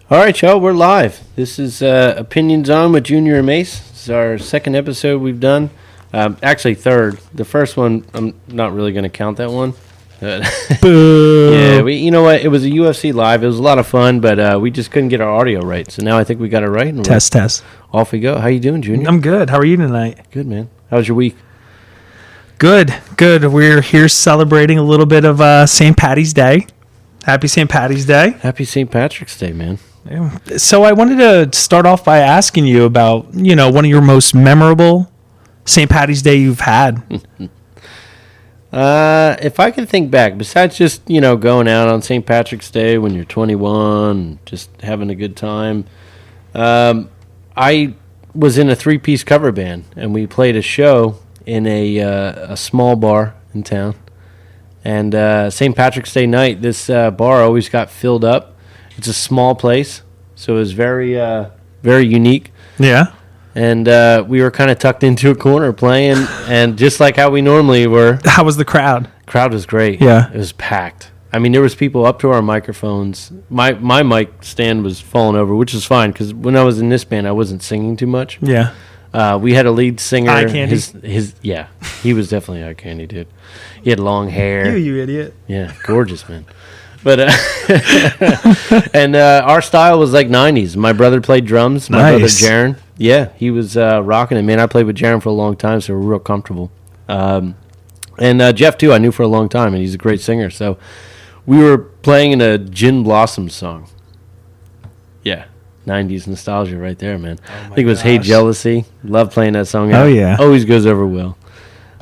All right, y'all, we're live. This is Opinions On with Junior and Mase. This is our second episode we've done. Actually, third. The first one, I'm not really going to count that one. Boo. Yeah, you know what? It was a UFC live. It was a lot of fun, but we just couldn't get our audio right. So now I think we got it right. And Test. Off we go. How you doing, Junior? I'm good. How are you tonight? Good, man. How was your week? Good. We're here celebrating a little bit of St. Paddy's Day. Happy St. Paddy's Day. Happy St. Patrick's Day, man. Yeah. So I wanted to start off by asking you about, one of your most memorable St. Paddy's Day you've had. If I can think back, besides just, going out on St. Patrick's Day when you're 21, just having a good time, I was in a three-piece cover band, and we played a show in a small bar in town. And St. Patrick's Day night, this bar always got filled up. It's a small place, so it was very, very unique. Yeah. And we were kind of tucked into a corner playing, and just like how we normally were. How was the crowd? Crowd was great. Yeah. It was packed. I mean, there was people up to our microphones. My mic stand was falling over, which is fine, because when I was in this band, I wasn't singing too much. Yeah. We had a lead singer. Eye candy. Yeah, he was definitely eye candy, dude. He had long hair. You idiot. Yeah, gorgeous, man. But and our style was like 90s. My brother played drums. My brother Jaron. Yeah, he was rocking it, man. I played with Jaron for a long time, so we're real comfortable. And Jeff, too, I knew for a long time, and he's a great singer. So we were playing in a Gin Blossom song. Yeah, 90s nostalgia right there, man. I think it was Hey Jealousy. Love playing that song. Oh, yeah. Always goes over well.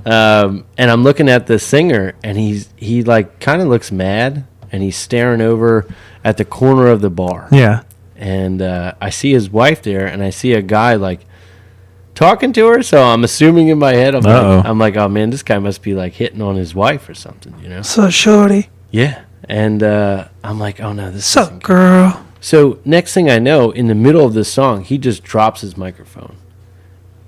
And I'm looking at the singer, and he like kind of looks mad, and he's staring over at the corner of the bar. Yeah. And I see his wife there, and I see a guy like talking to her. So I'm assuming in my head, I'm like, oh man, this guy must be like hitting on his wife or something, So shorty. Yeah. And I'm like, oh no, this isn't girl. So next thing I know, in the middle of this song, he just drops his microphone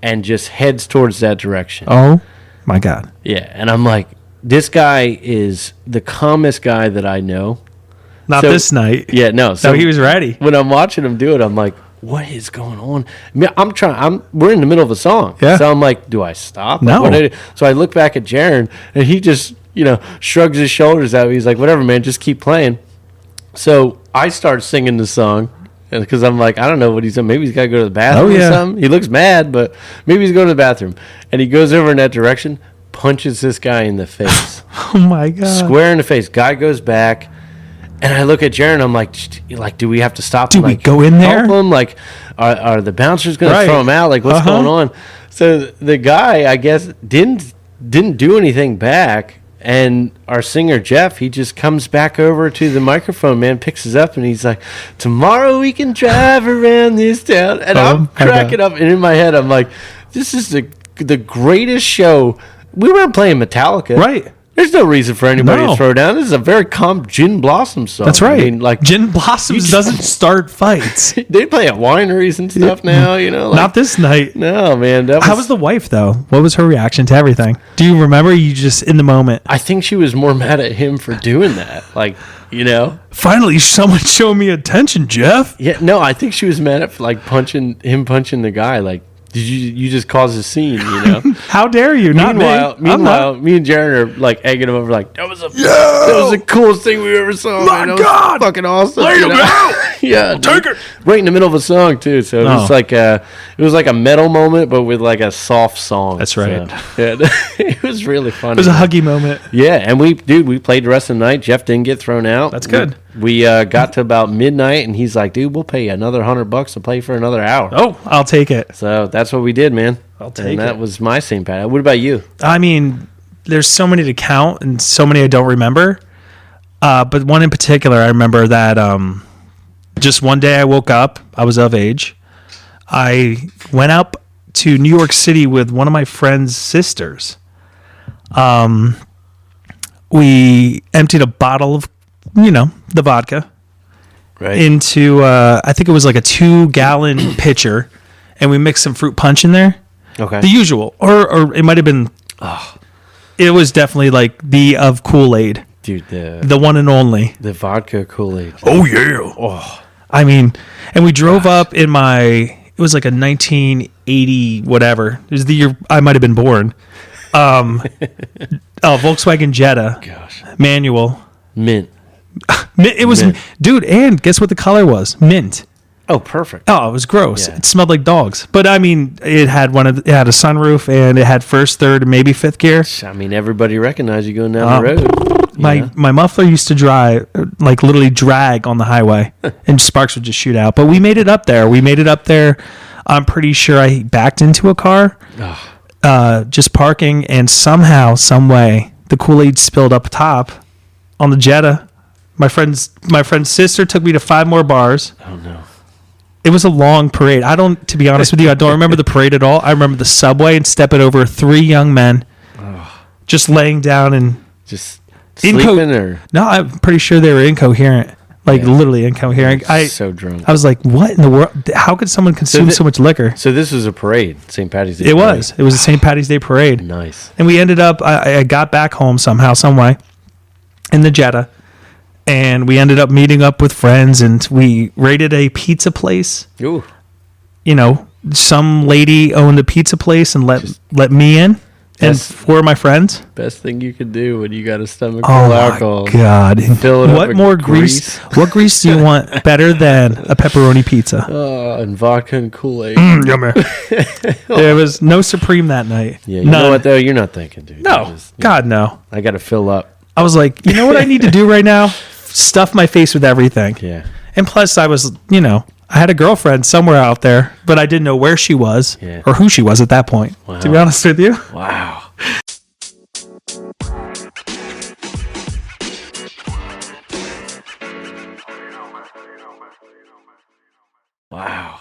and just heads towards that direction. Oh my God. Yeah. And I'm like, this guy is the calmest guy that I know. Not this night. Yeah, no. So he was ready. When I'm watching him do it, I'm like, what is going on? I mean, we're in the middle of a song. Yeah. So I'm like, do I stop? No. Like, so I look back at Jaron, and he just, shrugs his shoulders at me. He's like, whatever, man, just keep playing. So I start singing the song, because I'm like, I don't know what he's doing. Maybe he's got to go to the bathroom or something. He looks mad, but maybe he's going to the bathroom. And he goes over in that direction, punches this guy in the face. Oh, my God. Square in the face. Guy goes back. And I look at Jaron, I'm like, do we have to stop him? Do we go in there? Help him? Like, are the bouncers going to throw him out? Like, what's going on? So the guy, I guess, didn't do anything back. And our singer, Jeff, he just comes back over to the microphone, man, picks us up, and he's like, tomorrow we can drive around this town. And I'm cracking up. And in my head, I'm like, this is the greatest show. We weren't playing Metallica. Right. There's no reason for anybody to throw down. This is a very calm Gin Blossom song. That's right. I mean, like, Gin Blossoms doesn't start fights. They play at wineries and stuff now, Like, not this night. No, man. How was the wife, though? What was her reaction to everything? Do you remember? You just in the moment? I think she was more mad at him for doing that. Like, Finally, someone show me attention, Jeff. Yeah, no, I think she was mad at like punching the guy. Like, did you just cause a scene, How dare you? Meanwhile, me and Jaron are like egging him over, like, that was the coolest thing we ever saw. My man. God, fucking awesome! Lay him out. Yeah, take it right in the middle of a song too. So it was like a metal moment, but with like a soft song. That's right. So, yeah, it was really fun. It was a huggy moment. Yeah, and we played the rest of the night. Jeff didn't get thrown out. That's good. We got to about midnight, and he's like, dude, we'll pay you another $100 to play for another hour. Oh, I'll take it. So that's what we did, man. I'll take it. And that was my St. Pat. What about you? I mean, there's so many to count, and so many I don't remember. But one in particular, I remember that just one day I woke up. I was of age. I went up to New York City with one of my friend's sisters. We emptied a bottle of, the vodka into, I think it was like a 2-gallon pitcher, and we mixed some fruit punch in there. Okay. The usual. Or it might have been, it was definitely like the of Kool-Aid. Dude, the one and only. The vodka Kool-Aid. Oh, yeah. Oh. I mean, and we drove up in it was like a 1980 whatever. It was the year I might have been born. Volkswagen Jetta. Gosh. Manual. Mint. It was, dude, and guess what the color was? Mint. Oh, perfect. Oh, it was gross. Yeah. It smelled like dogs. But I mean, it had it had a sunroof and it had first, third, and maybe fifth gear. I mean, everybody recognized you going down the road. My muffler used to like literally drag on the highway, and sparks would just shoot out. But we made it up there. I'm pretty sure I backed into a car, just parking, and somehow, some way, the Kool-Aid spilled up top on the Jetta. My friend's sister took me to 5 more bars. Oh no. It was a long parade. To be honest with you, I don't remember the parade at all. I remember the subway and stepping over 3 young men, just laying down and just sleeping or no. I'm pretty sure they were incoherent, literally incoherent. So drunk. I was like, "What in the world? How could someone consume so much liquor?" So this was a parade, St. Patty's Day. It was a St. Patty's Day parade. Nice. And we ended up. I got back home somehow, some way, in the Jetta. And we ended up meeting up with friends, and we raided a pizza place. Ooh. You know, some lady owned a pizza place and let me in and 4 of my friends. Best thing you could do when you got a stomach full of alcohol. Oh, my God. Fill it what up more with grease? What grease do you want better than a pepperoni pizza? And vodka and Kool-Aid. Yummy. There was no Supreme that night. Yeah, you know what, though? You're not thinking, dude. No. God, no. I got to fill up. I was like, you know what I need to do right now? Stuff my face with everything. Yeah. And plus I was, I had a girlfriend somewhere out there, but I didn't know where she was or who she was at that point. Wow. To be honest with you. Wow. Wow.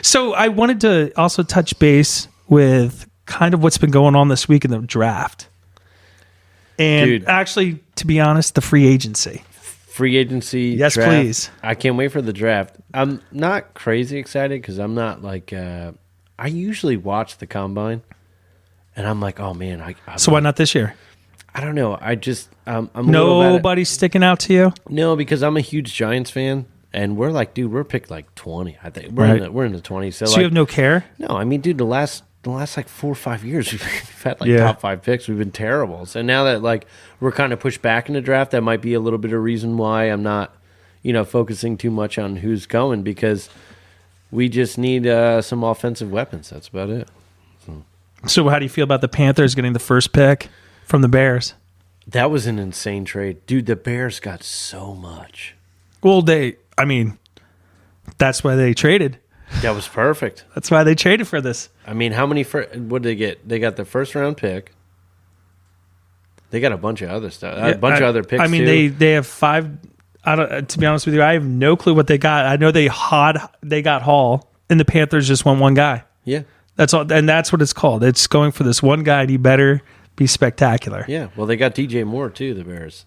So I wanted to also touch base with kind of what's been going on this week in the draft. And actually, to be honest, the free agency. Free agency. Yes, draft. please. I can't wait for the draft. I'm not crazy excited because I'm not like I usually watch the combine, and I'm like, oh man. So why not this year? I don't know. I just I'm nobody's sticking out to you. No, because I'm a huge Giants fan, and we're like, dude, we're picked like 20. I think we're in the 20s. So you have no care? No, I mean, dude, the last like 4 or 5 years, we've had like top 5 picks. We've been terrible. So now that like we're kind of pushed back in the draft, that might be a little bit of reason why I'm not, focusing too much on who's going, because we just need some offensive weapons. That's about it. So how do you feel about the Panthers getting the first pick from the Bears? That was an insane trade. Dude, the Bears got so much. Well, that's why they traded. That was perfect. That's why they traded for this. I mean, what did they get? They got the first round pick. They got a bunch of other stuff. A bunch of other picks. I mean, too. they have 5. I don't. To be honest with you, I have no clue what they got. I know they got Hall, and the Panthers just want one guy. Yeah, that's all, and that's what it's called. It's going for this one guy, and he better be spectacular. Yeah. Well, they got DJ Moore too. The Bears.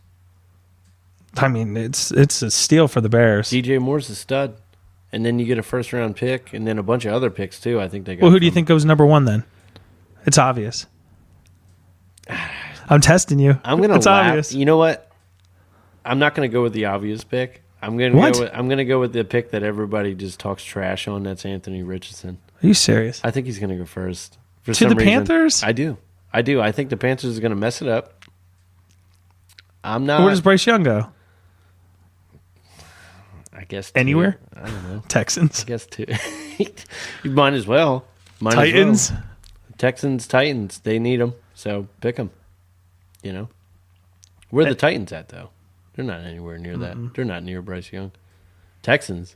I mean, it's a steal for the Bears. DJ Moore's a stud. And then you get a first-round pick, and then a bunch of other picks, too, I think they got. Well, who do you think goes number 1, then? It's obvious. I'm testing you. I'm going to It's obvious. You know what? I'm not going to go with the obvious pick. I'm going to go with the pick that everybody just talks trash on. That's Anthony Richardson. Are you serious? I think he's going to go first. To the Panthers? I do. I think the Panthers are going to mess it up. I'm not. Where does Bryce Young go? I guess anywhere. I don't know. Texans. I guess too. You might as well. Titans. Texans, Titans. They need them, so pick them. Where are the Titans at though? They're not anywhere near that. They're not near Bryce Young. Texans.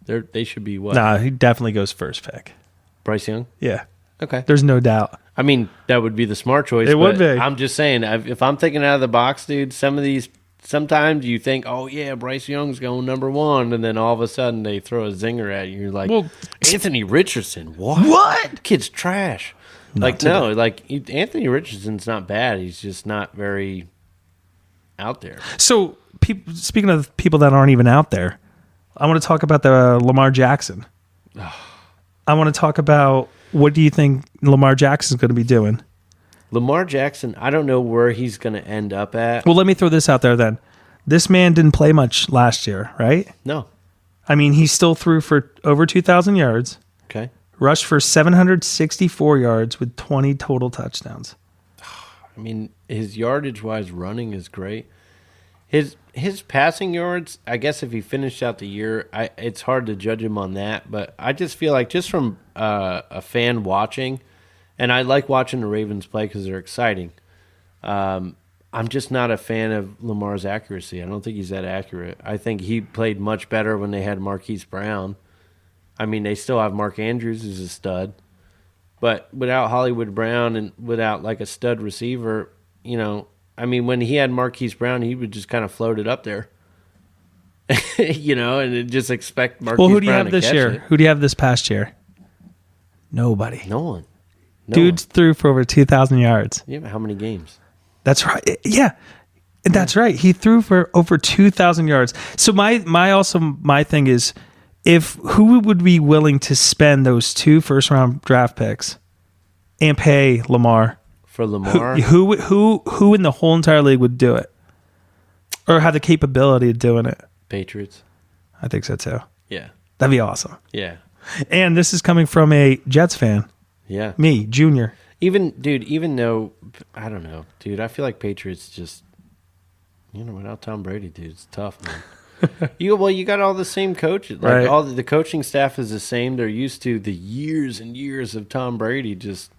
They should be what? Nah, he definitely goes first pick. Bryce Young. Yeah. Okay. There's no doubt. I mean, that would be the smart choice. It would be. I'm just saying, if I'm thinking out of the box, dude, sometimes you think, oh, yeah, Bryce Young's going number 1, and then all of a sudden they throw a zinger at you. You're like, well, Anthony Richardson, what? What? Kid's trash. Anthony Richardson's not bad. He's just not very out there. So, speaking of people that aren't even out there, I want to talk about the Lamar Jackson. I want to talk about, what do you think Lamar Jackson's going to be doing? Lamar Jackson, I don't know where he's going to end up at. Well, let me throw this out there then. This man didn't play much last year, right? No. I mean, he still threw for over 2,000 yards. Okay. Rushed for 764 yards with 20 total touchdowns. I mean, his yardage-wise running is great. His passing yards, I guess if he finished out the year, it's hard to judge him on that. But I just feel like just from a fan watching, and I like watching the Ravens play because they're exciting. I'm just not a fan of Lamar's accuracy. I don't think he's that accurate. I think he played much better when they had Marquise Brown. I mean, they still have Mark Andrews who's a stud. But without Hollywood Brown and without like a stud receiver, I mean, when he had Marquise Brown, he would just kind of float it up there. And just expect Marquise Brown to catch it. Well, who do you have this year? Who do you have this past year? Nobody. No one. Dude threw for over 2,000 yards. Yeah, but how many games? That's right. Yeah. That's right. He threw for over 2,000 yards. So my thing is, who would be willing to spend those 2 first-round draft picks and pay Lamar? For Lamar? Who in the whole entire league would do it? Or have the capability of doing it? Patriots. I think so, too. Yeah. That'd be awesome. Yeah. And this is coming from a Jets fan. Yeah. Me, Junior. Even though, I don't know, dude, I feel like Patriots just, without Tom Brady, dude, it's tough, man. You got all the same coaches. Like, right. All the coaching staff is the same. They're used to the years and years of Tom Brady just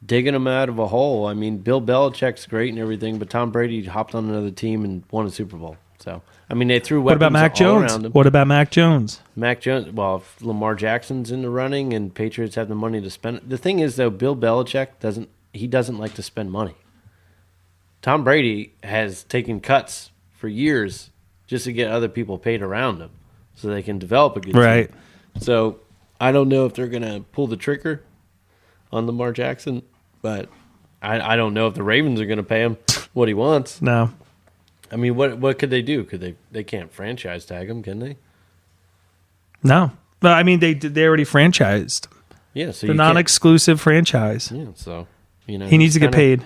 digging them out of a hole. I mean, Bill Belichick's great and everything, but Tom Brady hopped on another team and won a Super Bowl. So, I mean, they threw weapons all around him. What about Mac Jones? Mac Jones, well, if Lamar Jackson's in the running and Patriots have the money to spend. The thing is, though, Bill Belichick doesn't like to spend money. Tom Brady has taken cuts for years just to get other people paid around him so they can develop a good team. So, I don't know if they're going to pull the trigger on Lamar Jackson, but I don't know if the Ravens are going to pay him what he wants. No. I mean, what could they do? They can't franchise tag him, can they? No. But I mean, they already franchised. Yeah, so the non-exclusive franchise. Yeah, so he needs to get paid.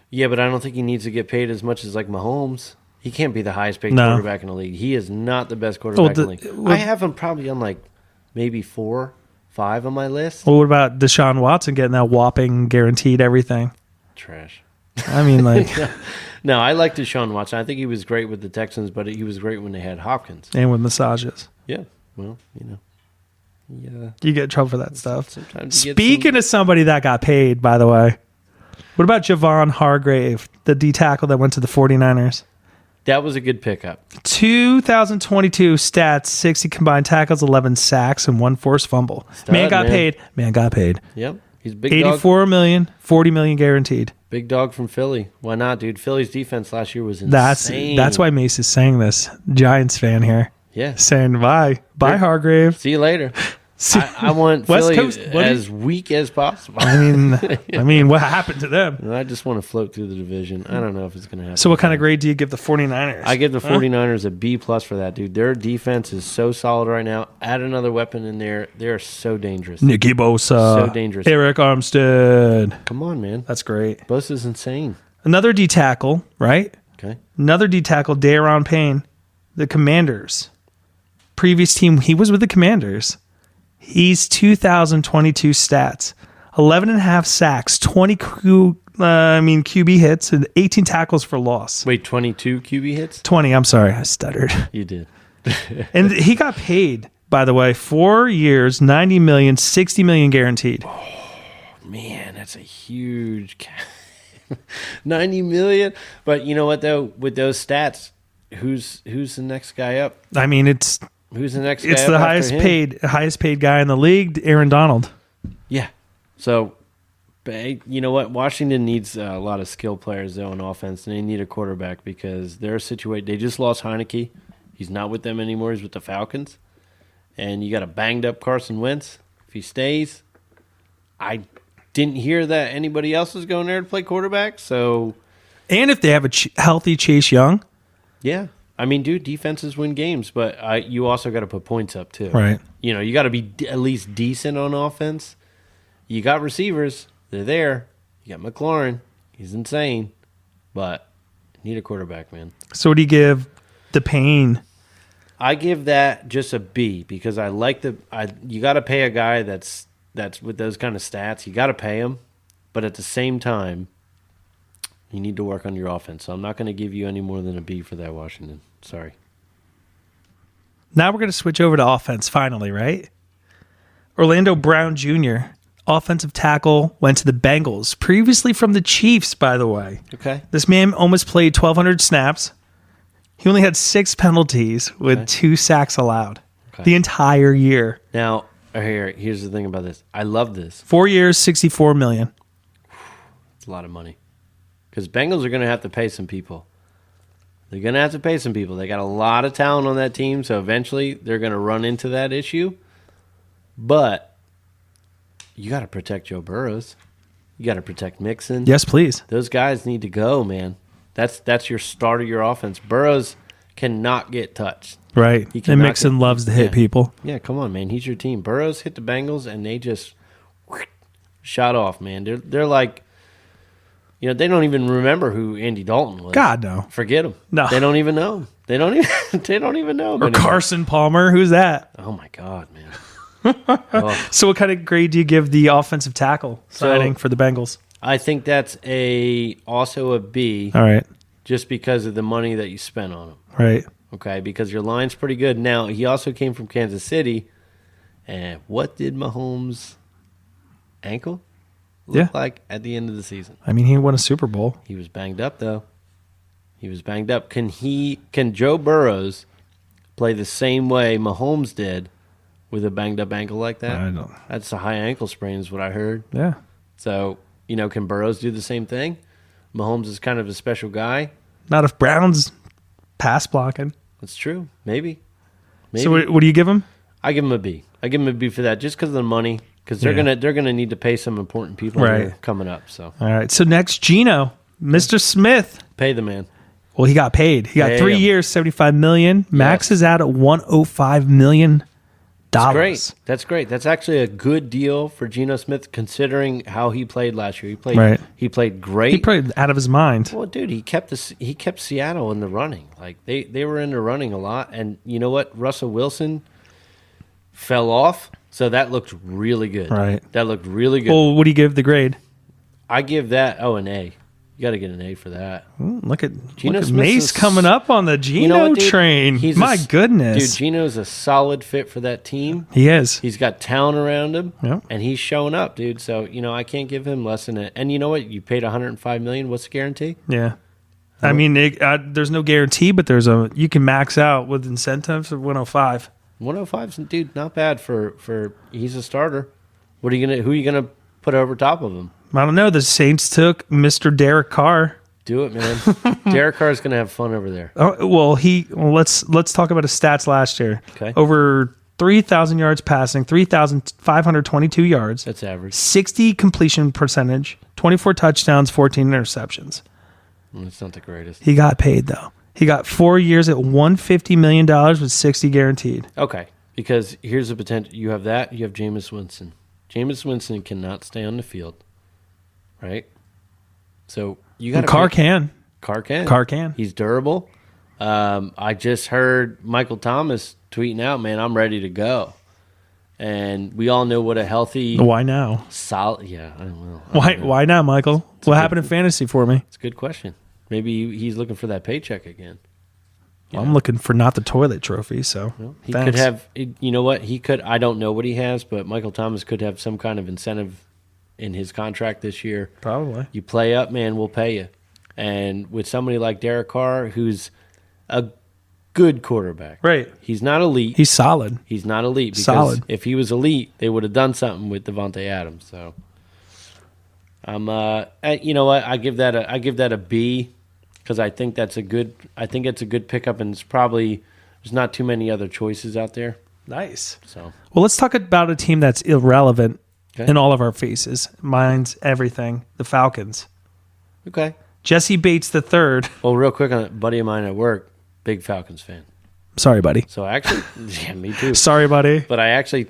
Yeah, but I don't think he needs to get paid as much as like Mahomes. He can't be the highest paid quarterback in the league. He is not the best quarterback in the league. I have him probably on like maybe 4, 5 on my list. Well, what about Deshaun Watson getting that whopping guaranteed everything? Trash. I mean, like. No, I like Deshaun Watson. I think he was great with the Texans, but he was great when they had Hopkins. And with massages. Yeah. Well, Yeah. You get in trouble for that stuff. Speaking of somebody that got paid, by the way, what about Javon Hargrave, the D tackle that went to the 49ers? That was a good pickup. 2022 stats, 60 combined tackles, 11 sacks, and 1 forced fumble. Man got paid. Yep. He's big 84 dog. million, 40 million guaranteed. Big dog from Philly. Why not, dude? Philly's defense last year was insane. That's why Mase is saying this. Giants fan here. Yeah. Saying bye. Bye, Hargrave. See you later. I want Philly as weak as possible. I mean, what happened to them? I just want to float through the division. I don't know if it's going to happen. So what kind of grade do you give the 49ers? I give the 49ers a B+ for that, dude. Their defense is so solid right now. Add another weapon in there. They're so dangerous. Nicky Bosa. So dangerous. Eric Armstead. Come on, man. That's great. Bosa's insane. Another D tackle, right? Okay. Another D tackle, Daron Payne. The Commanders. Previous team, he was with the Commanders. He's 2022 stats. 11.5 sacks, 20 QB hits, and 18 tackles for loss. Wait, 22 QB hits? 20, I'm sorry. I stuttered. You did. And he got paid, by the way, 4 years, $90 million, $60 million guaranteed. Oh, man, that's a huge $90 million. But you know what, though? With those stats, who's the next guy up? I mean, who's the next guy It's up the highest paid guy in the league, Aaron Donald. Yeah. So, you know what? Washington needs a lot of skill players, though, on offense, and they need a quarterback because they're situated. They just lost Heineke. He's not with them anymore. He's with the Falcons. And you got a banged-up Carson Wentz. If he stays, I didn't hear that anybody else was going there to play quarterback. So, and if they have a healthy Chase Young. Yeah. I mean, dude, defenses win games, but you also got to put points up, too. Right. You got to be at least decent on offense. You got receivers. They're there. You got McLaurin. He's insane. But you need a quarterback, man. So what do you give the Payne I give that just a B because I like you got to pay a guy that's with those kind of stats. You got to pay him, but at the same time, you need to work on your offense. So I'm not going to give you any more than a B for that, Washington. Sorry. Now we're going to switch over to offense finally, right? Orlando Brown Jr., offensive tackle, went to the Bengals, previously from the Chiefs, by the way. Okay. This man almost played 1,200 snaps. He only had 6 penalties with 2 sacks allowed the entire year. Now, here's the thing about this. I love this. 4 years, $64 million. It's a lot of money. Because Bengals are going to have to pay some people. They're going to have to pay some people. They got a lot of talent on that team, so eventually they're going to run into that issue. But you got to protect Joe Burrows. You got to protect Mixon. Yes, please. Those guys need to go, man. That's your start of your offense. Burrows cannot get touched. Right. And Mixon loves to hit people. Yeah, come on, man. He's your team. Burrows hit the Bengals, and they just shot off, man. They're like, they don't even remember who Andy Dalton was. God, no. Forget them. No. They don't even know. They don't even know him Or anymore. Carson Palmer. Who's that? Oh, my God, man. So what kind of grade do you give the offensive tackle signing for the Bengals? I think that's also a B. All right. Just because of the money that you spent on him. Right. Okay, because your line's pretty good. Now, he also came from Kansas City. And what did Mahomes' ankle look like at the end of the season? I mean, he won a Super Bowl. He was banged up, though. He was banged up. Can Joe Burrows play the same way Mahomes did with a banged-up ankle like that? I don't. That's a high ankle sprain is what I heard. Yeah. So, can Burrows do the same thing? Mahomes is kind of a special guy. Not if Brown's pass blocking. That's true. Maybe. So what do you give him? I give him a B. I give him a B for that just because of the money. Because they're gonna need to pay some important people who are coming up. So all right. So next, Geno, Mr. Smith. Pay the man. Well, he got paid. He got 3 years, $75 million. Max is out at $105 million. That's great. That's actually a good deal for Geno Smith considering how he played last year. He played great. He played out of his mind. Well, dude, he kept Seattle in the running. Like they were in the running a lot. And you know what? Russell Wilson fell off, so that looked really good. Right. That looked really good. Well, what do you give the grade? I give that an A. You got to get an A for that. Look at Mase coming up on the Geno train. My goodness. Dude, Geno's a solid fit for that team. He is. He's got talent around him, and he's showing up, dude. So, I can't give him less than it. And you know what? You paid $105 million. What's the guarantee? Yeah. I mean, there's no guarantee, but you can max out with incentives of 105. 105's, dude, not bad for he's a starter. Who are you gonna put over top of him? I don't know. The Saints took Mr. Derek Carr. Do it, man. Derek Carr is going to have fun over there. Oh, well, let's talk about his stats last year. Okay. Over 3,000 yards passing, 3,522 yards. That's average. 60 completion percentage, 24 touchdowns, 14 interceptions. It's not the greatest. He got paid, though. He got 4 years at $150 million with 60 guaranteed. Okay, because here's the potential. You have that. You have Jameis Winston. Jameis Winston cannot stay on the field. Right? So you got Carr can. Carr can. Carr can. He's durable. I just heard Michael Thomas tweeting out, man, I'm ready to go. And we all know what a healthy... Why now? Solid... Yeah, I don't know. Why now, Michael? What happened in fantasy for me? It's a good question. Maybe he's looking for that paycheck again. Well, I'm looking for not the toilet trophy, so... Well, he could have... You know what? He could... I don't know what he has, but Michael Thomas could have some kind of incentive in his contract this year. Probably. You play up, man, we'll pay you. And with somebody like Derek Carr, who's a good quarterback. Right. He's not elite. He's solid. He's not elite. Because solid. If he was elite, they would have done something with Devontae Adams. So, you know what? I give that a B because I think it's a good pickup, and there's not too many other choices out there. Nice. So, well, let's talk about a team that's irrelevant in all of our faces. Mine's everything. The Falcons. Okay. Jesse Bates III. Well, real quick, a buddy of mine at work, big Falcons fan. Sorry, buddy. So actually, yeah, me too. Sorry, buddy. But I actually,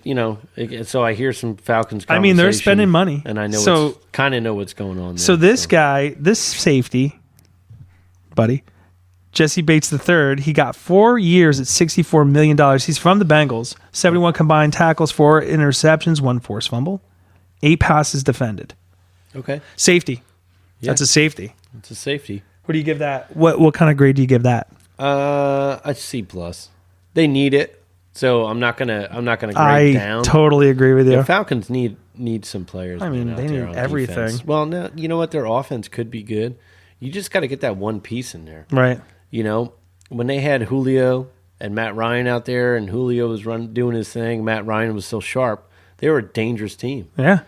so I hear some Falcons conversation. I mean, they're spending money. And I know kind of know what's going on there. So this guy, this safety, buddy, Jesse Bates III. He got 4 years at $64 million. He's from the Bengals. 71 combined tackles, 4 interceptions, 1 forced fumble, 8 passes defended. Okay. Safety. Yeah. That's a safety. It's a safety. What do you give that? What kind of grade do you give that? A C+. They need it, so I'm not gonna grade down. I totally agree with you. The Falcons need some players. I mean, they need everything. Defense. Well, no, you know what? Their offense could be good. You just got to get that one piece in there, Right. You know, when they had Julio and Matt Ryan out there, and Julio was doing his thing, Matt Ryan was so sharp. They were a dangerous team. Yeah.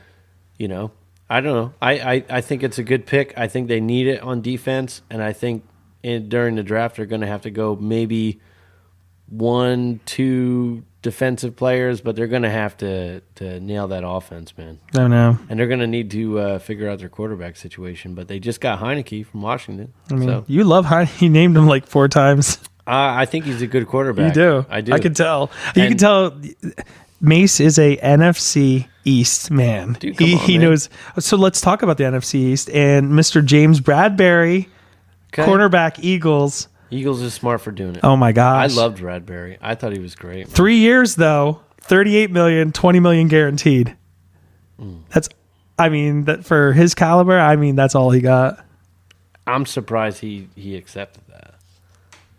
You know, I don't know. I think it's a good pick. I think they need it on defense, and I think during the draft they're going to have to go maybe 1-2 defensive players, but they're going to have to nail that offense, man. I know. And they're going to need to figure out their quarterback situation. But they just got Heineke from Washington. I mean, so. you love Heineke. You named him like 4 times. I think he's a good quarterback. You do. I do. I can tell. You can tell Mase is a NFC East man. Dude, he knows. So let's talk about the NFC East and Mr. James Bradbury, cornerback Eagles. Eagles is smart for doing it. Oh my gosh. I loved Bradbury. I thought he was great. 3 years though, $38 million, $20 million guaranteed. That's, I mean, that for his caliber, I mean, that's all he got. I'm surprised he accepted that.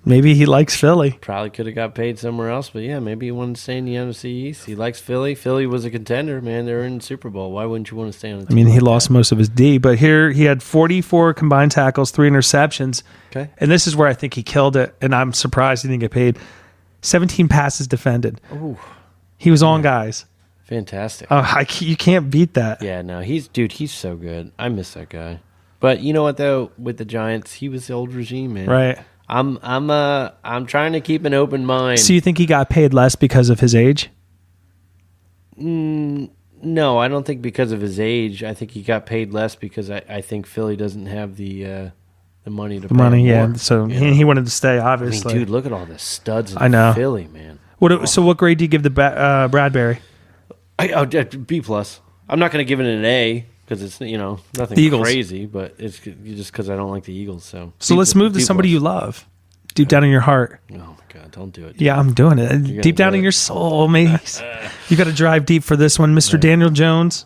Maybe he likes Philly. Probably could have got paid somewhere else, but yeah, maybe he wanted to stay in the NFC East. He likes Philly. Philly was a contender, man. They were in the Super Bowl. Why wouldn't you want to stay on the team? I mean, he lost most of his D, but here he had 44 combined tackles, 3 interceptions. Okay. And this is where I think he killed it, and I'm surprised he didn't get paid. 17 passes defended. Ooh. He was on guys. Fantastic. You can't beat that. Yeah, no, he's so good. I miss that guy. But you know what though, with the Giants, he was the old regime, man. Right. I'm trying to keep an open mind. So you think he got paid less because of his age? No, I don't think because of his age. I think he got paid less because I think Philly doesn't have the money to pay him yeah. more, So he wanted to stay, obviously. I mean, dude, look at all the studs in Philly, man. So what grade do you give the Bradbury? B+. I'm not going to give it an A because it's nothing crazy, but it's just because I don't like the Eagles. So let's move to somebody you love, deep down in your heart. Oh my God, don't do it. Yeah, I'm doing it. Deep down in your soul, Mase. You got to drive deep for this one, Mr. Daniel Jones,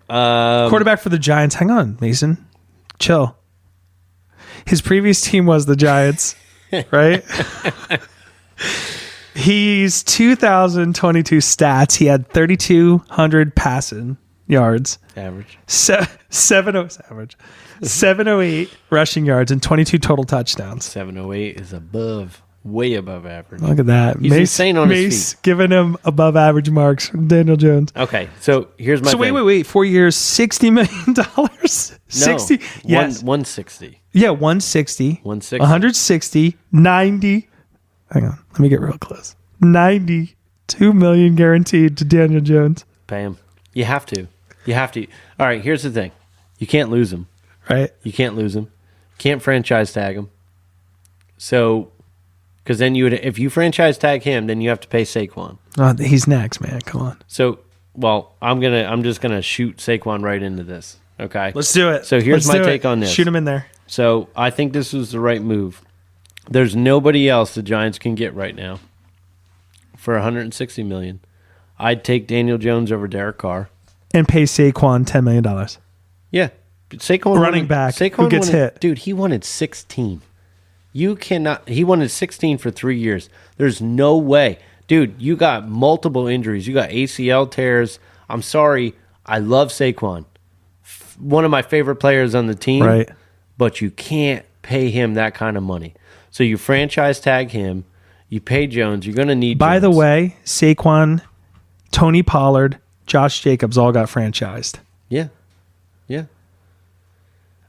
quarterback for the Giants. Hang on, Mason, chill. His previous team was the Giants, right? He's 2022 stats. He had 3,200 passing yards. Average. 708 rushing yards and 22 total touchdowns. 708 is way above average. Look at that. He's insane on his feet. Giving him above average marks. Daniel Jones. Okay, so here's my thing. Wait. 4 years, $60 million? 60? Yes. 160. Yeah, 160. 160. 160. 90. Hang on. Let me get real close. $92 million guaranteed to Daniel Jones. Pay him. You have to. All right, here's the thing. You can't lose him. Right. You can't lose him. Can't franchise tag him. So, because then if you franchise tag him, then you have to pay Saquon. Oh, he's next, man. Come on. So, I'm just gonna shoot Saquon right into this. Okay. Let's do it. So here's my take on this. Shoot him in there. So I think this was the right move. There's nobody else the Giants can get right now for $160 million. I'd take Daniel Jones over Derek Carr and pay Saquon $10 million. Yeah, Saquon running back who gets hit. Dude, he wanted 16. You cannot. He wanted 16 for 3 years. There's no way, dude. You got multiple injuries. You got ACL tears. I'm sorry. I love Saquon, one of my favorite players on the team. Right, but you can't pay him that kind of money. So you franchise tag him, you pay Jones, you're going to need By Jones. the way, Saquon, Tony Pollard, Josh Jacobs all got franchised. Yeah.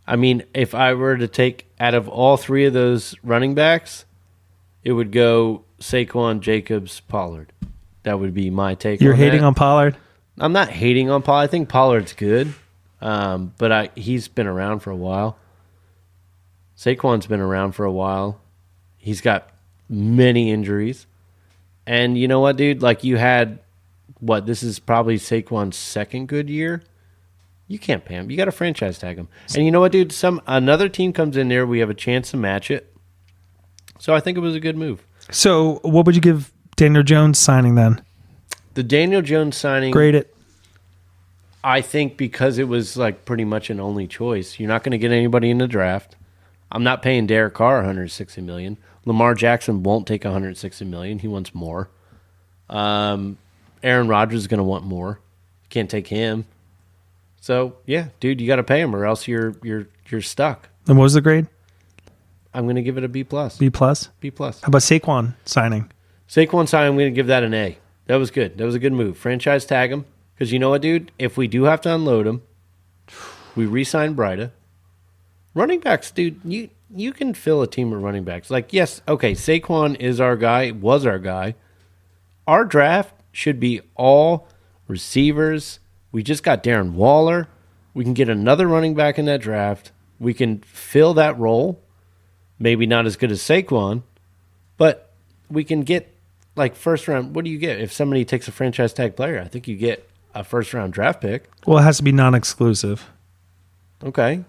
I mean, if I were to take out of all 3 of those running backs, it would go Saquon, Jacobs, Pollard. That would be my take. You're hating on Pollard? I'm not hating on Pollard. I think Pollard's good, but he's been around for a while. Saquon's been around for a while. He's got many injuries. And you know what, dude? Like you had, this is probably Saquon's second good year. You can't pay him. You got to franchise tag him. And you know what, dude? Another team comes in there. We have a chance to match it. So I think it was a good move. So what would you give Daniel Jones signing then? The Daniel Jones signing, Grade it. I think because it was like pretty much an only choice. You're not going to get anybody in the draft. I'm not paying Derek Carr $160 million. Lamar Jackson won't take $160 million. He wants more. Aaron Rodgers is going to want more. Can't take him. So yeah, dude, you got to pay him, or else you're stuck. And what was the grade? I'm going to give it a B plus. B plus. B plus. How about Saquon signing? Saquon signing, I'm going to give that an A. That was good. That was a good move. Franchise tag him. Because you know what, dude? If we do have to unload him, we re-sign Breida. Running backs, dude, you can fill a team of running backs. Like, yes, okay, Saquon is our guy, was our guy. Our draft should be all receivers. We just got Darren Waller. We can get another running back in that draft. We can fill that role. Maybe not as good as Saquon, but we can get, like, first round. What do you get if somebody takes a franchise tag player? I think you get a first round draft pick. Well, it has to be non-exclusive. Okay.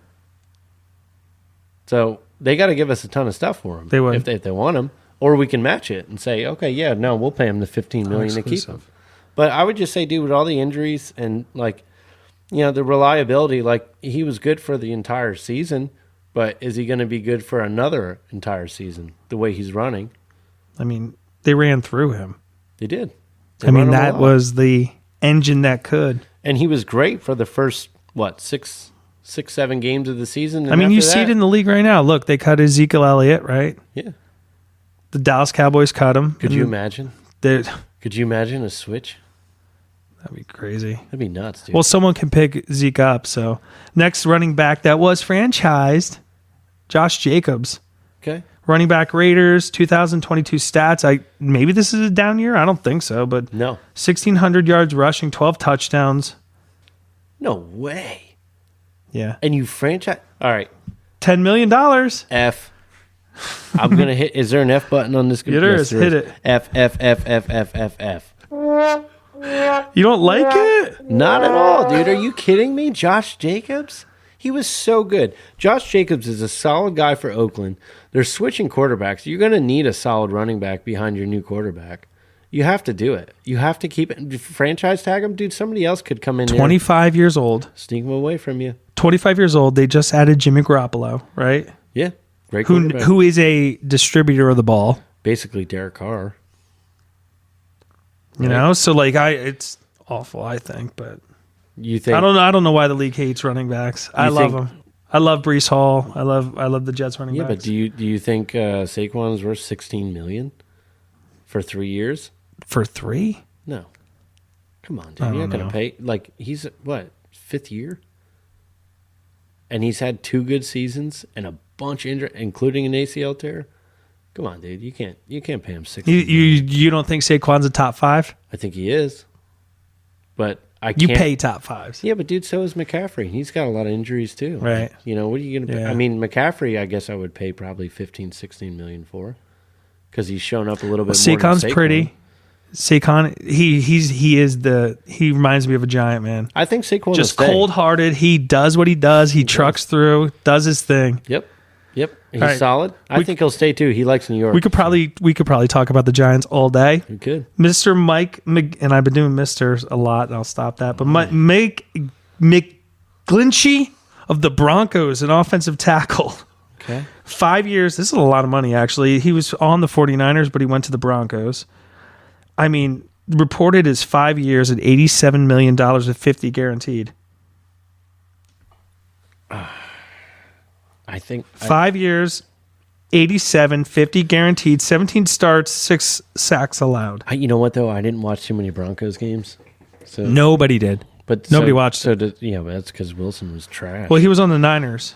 So they got to give us a ton of stuff for him. They would. If they want him. Or we can match it and say, okay, yeah, no, we'll pay him the $15 million to keep him. But I would just say, dude, with all the injuries and, like, you know, the reliability, like, he was good for the entire season, but is he going to be good for another entire season the way he's running? I mean, they ran through him. They did. I mean, that was the engine that could. And he was great for the first, what, six, 7 games of the season. And I mean, you see it in the league right now. Look, they cut Ezekiel Elliott, right? Yeah. The Dallas Cowboys cut him. Could you imagine? Could you imagine a switch? That'd be crazy. That'd be nuts, dude. Well, someone can pick Zeke up. So next running back that was franchised, Josh Jacobs. Okay. Running back Raiders, 2022 stats. Maybe this is a down year. I don't think so, but no. 1,600 yards rushing, 12 touchdowns. No way. Yeah. And you franchise? All right. $10 million. F. I'm going to hit. Is there an F button on this computer? Yes, hit it. F, F, F, F, F, F, F. You don't like it? Not at all, dude. Are you kidding me? Josh Jacobs? He was so good. Josh Jacobs is a solid guy for Oakland. They're switching quarterbacks. You're going to need a solid running back behind your new quarterback. You have to do it. You have to keep it. Franchise tag him, dude. Somebody else could come in 25 years old. Sneak him away from you. 25 years old. They just added Jimmy Garoppolo, right? Yeah. Great quarterback. Who is a distributor of the ball. Basically Derek Carr. You know? So, like, it's awful, I think, but you think I don't know why the league hates running backs. I love them. I love Breece Hall. I love the Jets running backs. Yeah, but do you think Saquon is worth $16 million for 3 years? For 3? No. Come on, dude. You're not going to pay. Like, he's, what, 5th year? And he's had 2 good seasons and a bunch injured, including an ACL tear. Come on, dude. You can't pay him $16 million. You don't think Saquon's a top 5? I think he is. But I can't. You pay top 5s. Yeah, but dude, so is McCaffrey. He's got a lot of injuries too. Right. You know, what are you going to pay? I mean, McCaffrey, I guess I would pay probably $15-16 million for, because he's shown up a little bit more. Saquon's pretty. Saquon, he reminds me of a giant, man. I think Saquon just cold-hearted. He does what he does. He trucks through, does his thing. Yep. He's solid. I think he'll stay too. He likes New York. We could probably talk about the Giants all day. We could. Mr. Mike, and I've been doing Mr. a lot, and I'll stop that. But Mike McGlinchey of the Broncos, an offensive tackle. Okay. 5 years. This is a lot of money, actually. He was on the 49ers, but he went to the Broncos. I mean, reported is 5 years at $87 million with $50 guaranteed. I think 5 years, 87, 50 guaranteed, 17 starts, 6 sacks allowed. You know what though? I didn't watch too many Broncos games. So nobody did. But nobody watched. So but that's because Wilson was trash. Well, he was on the Niners.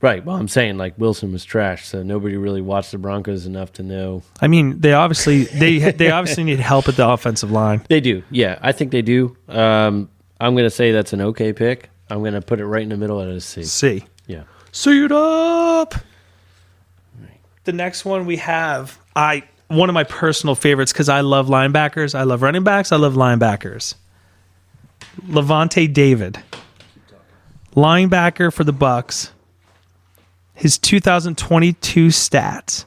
Right. Well, I'm saying like Wilson was trash, so nobody really watched the Broncos enough to know. I mean, they obviously need help at the offensive line. They do. Yeah, I think they do. I'm going to say that's an okay pick. I'm going to put it right in the middle at a C. C. Yeah. Suit up. The next one we have, one of my personal favorites because I love linebackers. I love running backs. I love linebackers. Levante David, linebacker for the Bucks. His 2022 stats: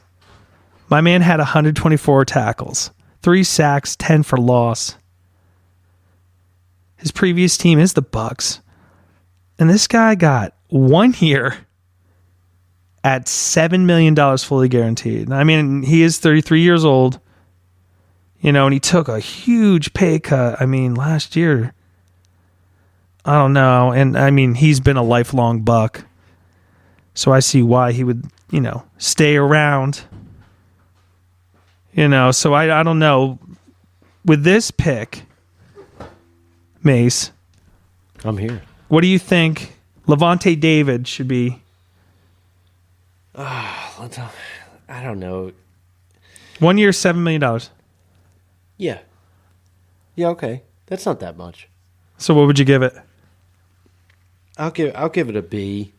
My man had 124 tackles, 3 sacks, 10 for loss. His previous team is the Bucks. And this guy got 1 year at $7 million fully guaranteed. I mean, he is 33 years old, and he took a huge pay cut. I mean, last year, I don't know. And I mean, he's been a lifelong Buck. So I see why he would, stay around. So I don't know. With this pick, Mase, I'm here. what do you think Levante David should be? I don't know. 1 year, $7 million. Yeah. Yeah, okay. That's not that much. So what would you give it? I'll give it a B,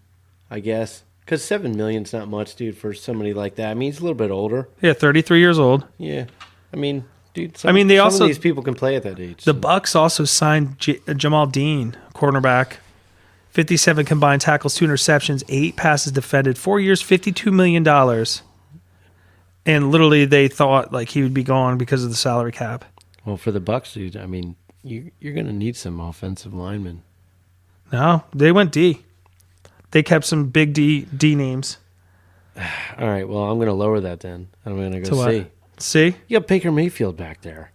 I guess. Because $7 million's not much, dude, for somebody like that. I mean, he's a little bit older. Yeah, 33 years old. Yeah. I mean, dude, some of these people can play at that age. The Bucks also signed Jamal Dean, cornerback. 57 combined tackles, 2 interceptions, 8 passes defended, 4 years, $52 million. And literally they thought like he would be gone because of the salary cap. Well, for the Bucks, dude, I mean, you're going to need some offensive linemen. No, they went D. They kept some big D names. All right, well, I'm going to lower that then. I'm going to go C. C? You got Baker Mayfield back there.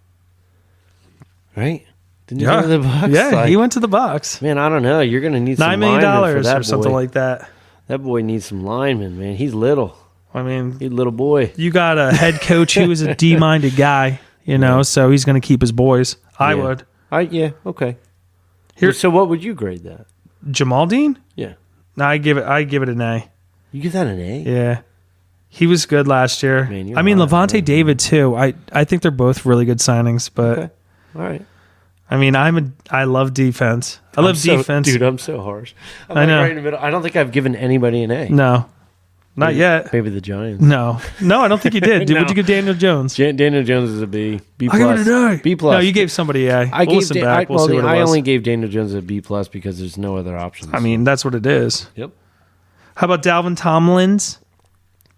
Right? Didn't you go to the Bucks? Yeah, he went to the Bucks. Man, I don't know. You're going to need some $9 million for that or something boy. like that. That boy needs some linemen, man. He's little. I mean, he's a little boy. You got a head coach who is a D-minded guy, so he's going to keep his boys. I would. Yeah, okay. So what would you grade that? Jamal Dean? Yeah. No, I give it an A. You give that an A? Yeah. He was good last year. Man, I mean, Levante David too. I think they're both really good signings, but okay. All right. I mean, I love defense. I love defense. Dude, I'm so harsh. I know. Right in the middle. I don't think I've given anybody an A. No. Not yet. Maybe the Giants. No, I don't think you did. Would you give Daniel Jones? Daniel Jones is a B. B+. I give it an A. B+. No, you gave somebody a. I only gave Daniel Jones a B+ because there's no other options. I mean, that's what it is. Yep. How about Dalvin Tomlin's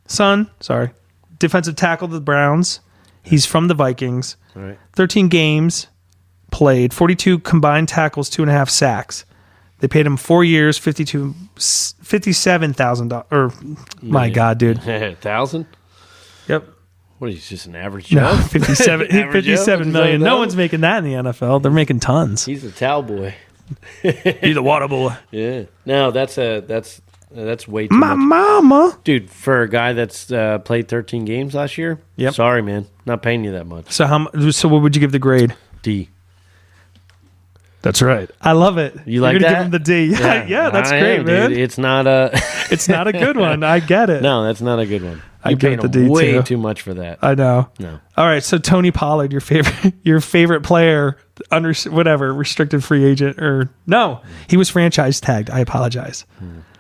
son? Sorry. Defensive tackle of the Browns. He's from the Vikings. All right. 13 games played, 42 combined tackles, 2.5 sacks. They paid him 4 years, $57,000. Or my God, dude, 1,000. Yep. What? He's just an average Joe. No, 57 million. No one's making that in the NFL. They're making tons. He's a towel boy. He's a water boy. Yeah. No, that's way too my much. Mama, dude. For a guy that's played 13 games last year. Yep. Sorry, man. Not paying you that much. So what would you give the grade? D. That's right. I love it. You like You're that? Give him the D. Yeah, that's great, man. Dude. It's not a. It's not a good one. I get it. No, that's not a good one. I You give paid it the D way too. too much for that. I know. No. All right. So Tony Pollard, your favorite player, under whatever restricted free agent or no, he was franchise tagged. I apologize.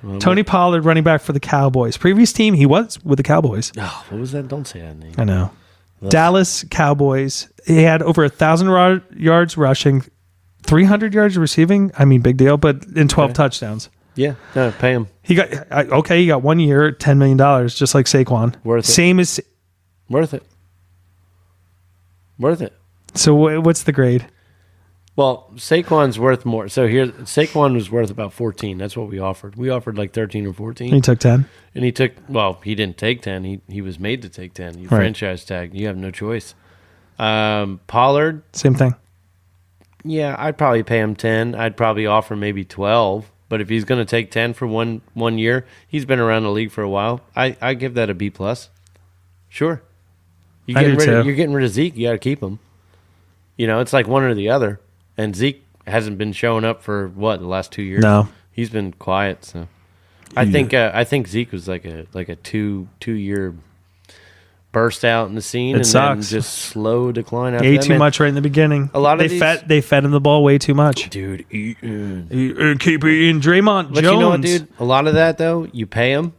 Well, Tony Pollard, running back for the Cowboys. Previous team, he was with the Cowboys. Oh, what was that? Don't say that name. I know. Dallas Cowboys. He had over 1,000 yards rushing, 300 yards receiving. I mean, big deal, but in 12 touchdowns. Yeah, no, pay him. He got He got 1 year, $10 million, just like Saquon. Worth it. Same as. Worth it. Worth it. So what's the grade? Well, Saquon's worth more. So here, Saquon was worth about 14. That's what we offered. We offered like 13 or 14. He took 10. And he took. Well, he didn't take 10. He was made to take 10. You franchise tag. You have no choice. Pollard. Same thing. Yeah, I'd probably pay him 10. I'd probably offer maybe 12. But if he's going to take 10 for one year, he's been around the league for a while. I give that a B+. Sure. You're getting rid of Zeke. You got to keep him. It's like one or the other. And Zeke hasn't been showing up for the last 2 years. No, he's been quiet. So I think Zeke was like a two-year burst out in the scene, and then just slow decline after ate that. Too much right in the beginning. A lot of they fed him the ball way too much. Dude, keep eating. Draymond but Jones. You know what, dude? A lot of that though, you pay them,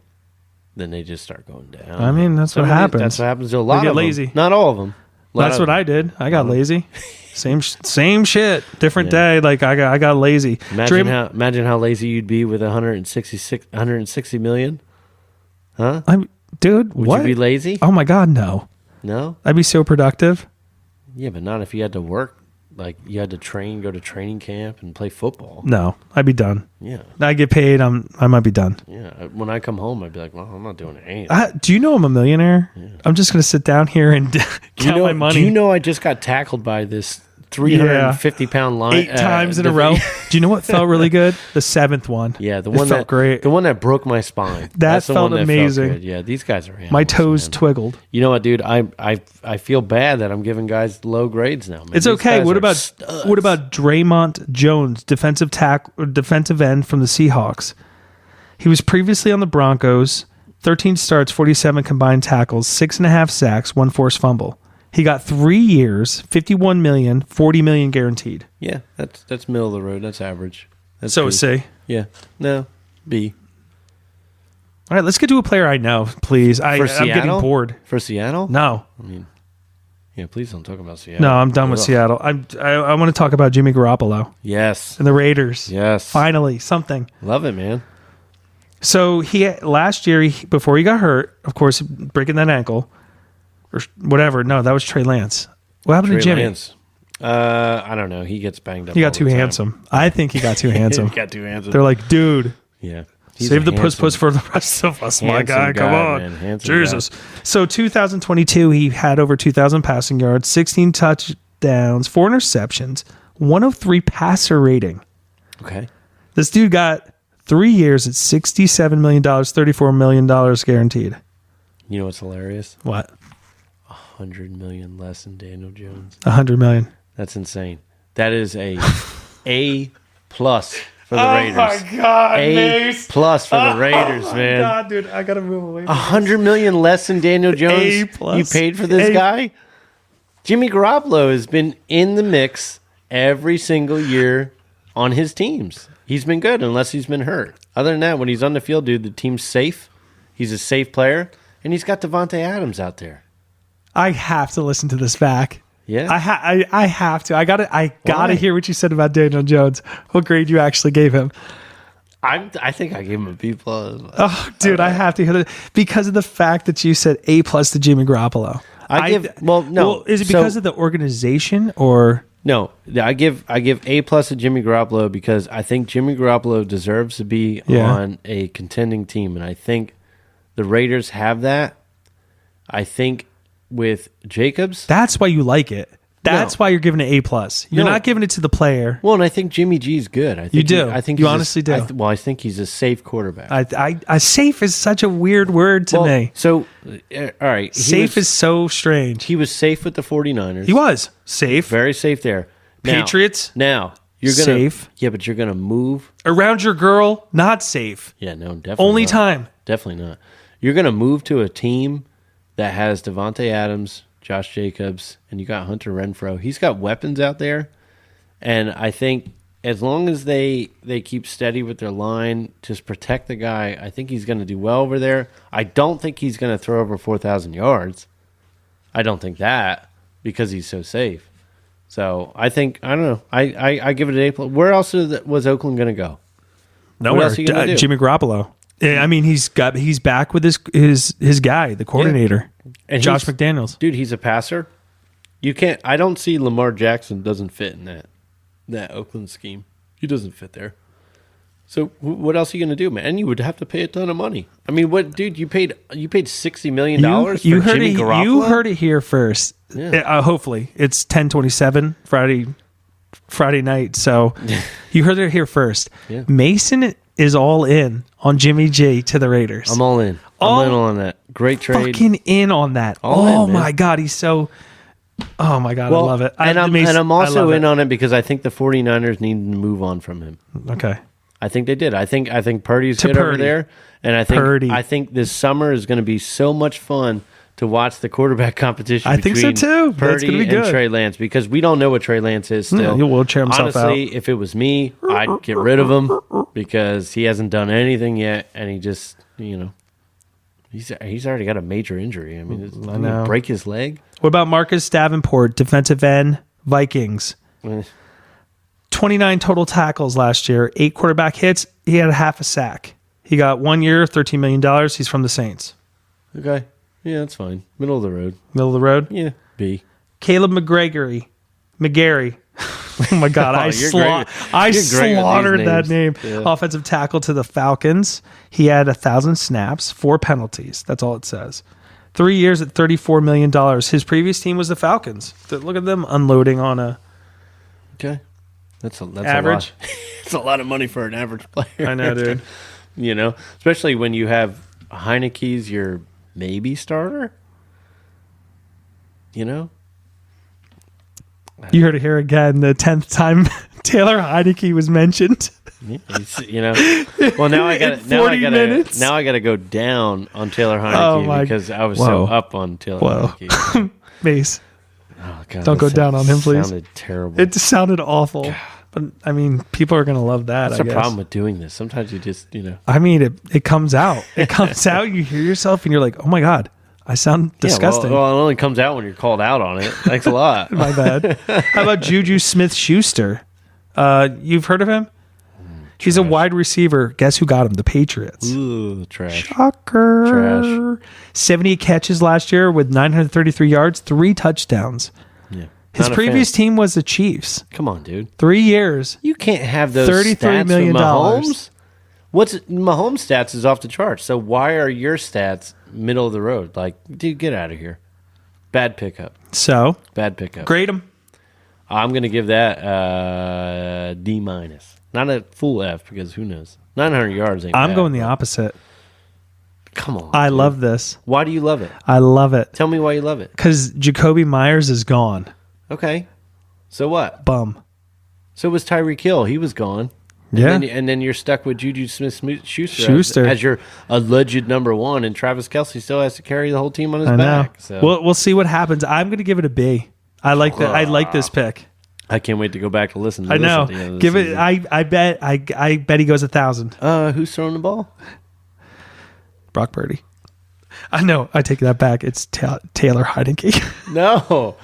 then they just start going down. I mean, that's what happens. That's what happens to a lot of them. Lazy. Not all of them. That's what I did. I got lazy. Same shit. Different day. Like I got lazy. Imagine how lazy you'd be with 160 million. Huh? Dude, would you be lazy? Oh my God, no. No? I'd be so productive. Yeah, but not if you had to work. Like, you had to go to training camp and play football. No, I'd be done. Yeah. I get paid. I might be done. Yeah. When I come home, I'd be like, well, I'm not doing anything. Do you know I'm a millionaire? Yeah. I'm just going to sit down here and count my money. Do you know I just got tackled by this 350-pound line 8 times in a row? Do you know what felt really good? The 7th one. Yeah, the one felt great. The one that broke my spine. That's the felt one that amazing. Felt good. Yeah, these guys are animals, my toes man. twiggled. You know what, dude? I feel bad that I'm giving guys low grades now. Man. It's okay. What about Draymond Jones, defensive end from the Seahawks? He was previously on the Broncos. 13 starts, 47 combined tackles, 6.5 sacks, 1 forced fumble. He got 3 years, $51 million, $40 million guaranteed. Yeah, that's middle of the road. That's average. That's so C. Yeah. No, B. All right, let's get to a player I know, please. I'm getting bored. For Seattle? No. I mean, yeah, please don't talk about Seattle. No, I'm done with Seattle. I want to talk about Jimmy Garoppolo. Yes. And the Raiders. Yes. Finally, something. Love it, man. So last year, before he got hurt, of course, breaking that ankle, or whatever. No, that was Trey Lance. What happened to Jimmy? Lance. I don't know. He gets banged up. He got too handsome. I think he got too handsome. He got too handsome. They're like, dude. Yeah. Save the puss for the rest of us, my guy. Come on. Jesus. Guy. So 2022, he had over 2,000 passing yards, 16 touchdowns, 4 interceptions, 103 passer rating. Okay. This dude got 3 years at $67 million, $34 million guaranteed. You know what's hilarious? What? $100 million less than Daniel Jones. $100 million. That's insane. That is A plus for the Raiders. Oh my God, Mase. plus for the Raiders, man. God, dude, I gotta move away. $100 million less than Daniel Jones. A plus. You paid for this guy. Jimmy Garoppolo has been in the mix every single year on his teams. He's been good unless he's been hurt. Other than that, when he's on the field, dude, the team's safe. He's a safe player, and he's got Devontae Adams out there. I have to listen to this back. Yeah, I have to. I gotta hear what you said about Daniel Jones. What grade you actually gave him? I think I gave him a B plus. Oh, dude, I have to hear that because of the fact that you said A plus to Jimmy Garoppolo. Is it because of the organization or no? I give A plus to Jimmy Garoppolo because I think Jimmy Garoppolo deserves to be on a contending team, and I think the Raiders have that. I think with Jacobs, that's why you like it. That's why you're giving it A plus. You're not giving it to the player. Well, and I think Jimmy G's good. I think you do. I think you honestly do. I think he's a safe quarterback. I safe is such a weird word to me. So, all right, safe is so strange. He was safe with the 49ers. He was safe, very safe there. Patriots. Now you're gonna safe. Yeah, but you're gonna move around your girl. Not safe. Yeah, no, definitely only not. Time. Definitely not. You're gonna move to a team that has Devontae Adams, Josh Jacobs, and you got Hunter Renfrow. He's got weapons out there, and I think as long as they keep steady with their line, just protect the guy, I think he's going to do well over there. I don't think he's going to throw over 4,000 yards. I don't think that because he's so safe. So I think I don't know. I give it an A+. Where else was Oakland going to go? Nowhere. Jimmy Garoppolo. I mean, he's back with his guy, the coordinator, and Josh McDaniels. Dude, he's a passer. You can't. I don't see Lamar Jackson doesn't fit in that Oakland scheme. He doesn't fit there. So what else are you going to do, man? And you would have to pay a ton of money. I mean, what, dude? You paid $60 million for Jimmy Garoppolo. You heard it here first. Yeah. Hopefully, it's 10/27 Friday night. So you heard it here first. Yeah. Mason is all in on Jimmy G to the Raiders. I'm all in. I'm in on that. Great trade. Fucking in on that. My God, he's so... Oh, my God, I love it. I'm also in on it because I think the 49ers need to move on from him. Okay. I think they did. I think Purdy's good over there. And I think this summer is going to be so much fun to watch the quarterback competition between so too. Purdy and Trey Lance because we don't know what Trey Lance is still. He'll wheelchair himself Honestly, if it was me, I'd get rid of him because he hasn't done anything yet, and he just, he's already got a major injury. I mean, he's going to break his leg. What about Marcus Davenport, defensive end, Vikings? 29 total tackles last year, 8 quarterback hits. He had half a sack. He got 1 year, $13 million. He's from the Saints. Okay. Yeah, that's fine. Middle of the road. Middle of the road. Yeah, B. Caleb McGarry. Oh my God, I slaughtered that name. Yeah. Offensive tackle to the Falcons. He had 1,000 snaps, 4 penalties. That's all it says. 3 years at $34 million. His previous team was the Falcons. Look at them unloading on a That's average. It's a lot of money for an average player. I know, dude. You know, especially when you have Heineke's your maybe starter. You know. You heard it here again. The 10th time Taylor Heineke was mentioned. You know, well now I got to go down on Taylor Heineke because I was so up on Taylor Heineke. Mace, oh, God, don't go down on him, please. Sounded terrible. It sounded awful, God. But I mean, people are gonna love that. That's the problem with doing this. Sometimes you just, you know. I mean, it comes out. It comes out. You hear yourself, and you're like, oh my God. I sound disgusting. Well, it only comes out when you're called out on it. Thanks a lot. My bad. How about Juju Smith-Schuster? You've heard of him? He's a wide receiver. Guess who got him? The Patriots. Ooh, trash. Shocker. Trash. 78 catches last year with 933 yards, 3 touchdowns. Yeah. His previous team was the Chiefs. Come on, dude. 3 years. You can't have those $33 million. Mahomes. Mahomes' stats is off the charts. So why are your stats middle of the road? Like, dude, get out of here. Bad pickup. So bad pickup. Grade him. I'm gonna give that D minus. Not a full F because who knows? 900 yards ain't I'm bad, going the opposite. Come on. I dude. love this. Why do you love it? I love it. Tell me why you love it. Because Jacoby Myers is gone. Okay. So what? Bum. So was Tyreek Hill. He was gone. Yeah. And then you're stuck with Juju Smith-Schuster as your alleged number one, and Travis Kelce still has to carry the whole team on his back. So. We'll see what happens. I'm going to give it a B. I like that. I like this pick. I can't wait to go back to listen to this. I know. At the end of the give season. it. I bet he goes 1,000. Who's throwing the ball? Brock Purdy. I know. I take that back. It's Taylor Heineke.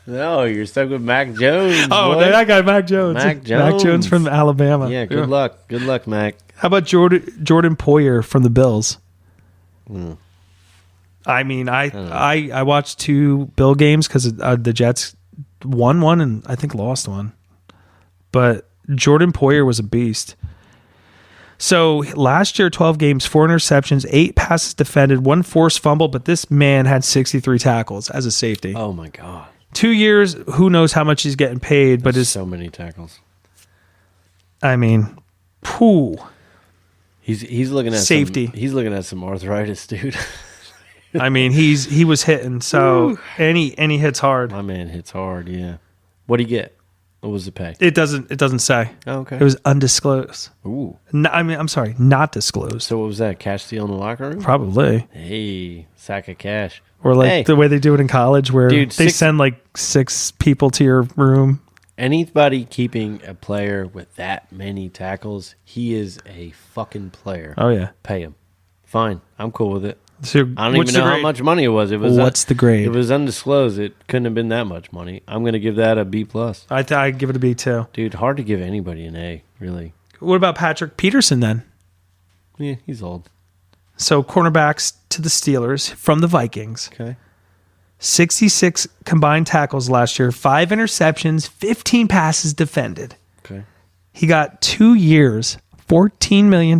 No, you're stuck with Mac Jones. Oh, boy. that guy, Mac Jones. Mac Jones from Alabama. Yeah, good luck. Good luck, Mac. How about Jordan Poyer from the Bills? I mean, I watched 2 Bill games because the Jets won one and I think lost one. But Jordan Poyer was a beast. So last year, 12 games, 4 interceptions, 8 passes defended, 1 forced fumble, but this man had 63 tackles as a safety. Oh, my God. 2 years, who knows how much he's getting paid, but it's so many tackles. I mean, phew. He's looking at safety. He's looking at some arthritis, dude. I mean, he was hitting and he hits hard. My man hits hard, yeah. What'd he get? What was the pay? It doesn't say. Oh, okay. It was undisclosed. Ooh. I'm sorry, not disclosed. So what was that? Cash steal in the locker room? Probably. Hey, sack of cash. Or like the way they do it in college where they send like 6 people to your room. Anybody keeping a player with that many tackles, he is a fucking player. Oh, yeah. Pay him. Fine. I'm cool with it. So I don't even know how much money it was. What's the grade? It was undisclosed. It couldn't have been that much money. I'm going to give that a B+. I give it a B too. Dude, hard to give anybody an A, really. What about Patrick Peterson then? Yeah, he's old. So cornerbacks to the Steelers from the Vikings. Okay. 66 combined tackles last year, 5 interceptions, 15 passes defended. Okay. He got 2 years, $14 million,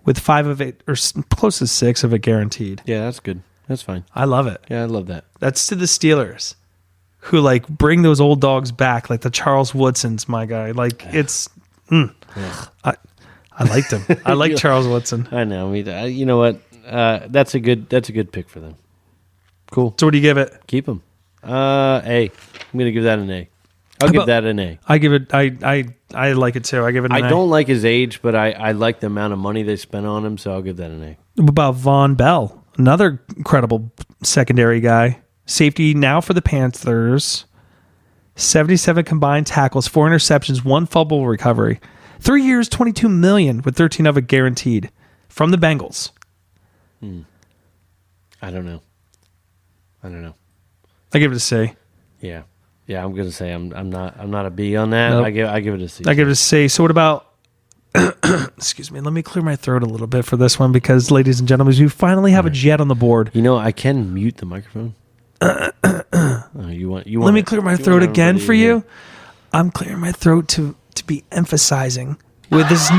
with 5 of it, or close to 6 of it guaranteed. Yeah, that's good. That's fine. I love it. Yeah, I love that. That's to the Steelers, who like bring those old dogs back, like the Charles Woodsons, my guy. Like it's, I liked him. I like Charles Woodson. I know. You know what? That's a good pick for them. Cool. So what do you give it? Keep him. A. I'm gonna give that an A. I'll give that an A. I give it. I like it too. I give it an A. I don't like his age, but I like the amount of money they spent on him, so I'll give that an A. What about Von Bell? Another incredible secondary guy. Safety now for the Panthers. 77 combined tackles, 4 interceptions, 1 fumble recovery. 3 years, $22 million, with 13 of it guaranteed from the Bengals. I don't know. I give it a C. Yeah, I'm gonna say I'm not a B on that. Nope. I give it a C. I give it a C. So what about Excuse me. Let me clear my throat a little bit for this one because, ladies and gentlemen, we finally have a Jet on the board. You know, I can mute the microphone. You want? Let me clear my throat again for you. I'm clearing my throat to be emphasizing with this. I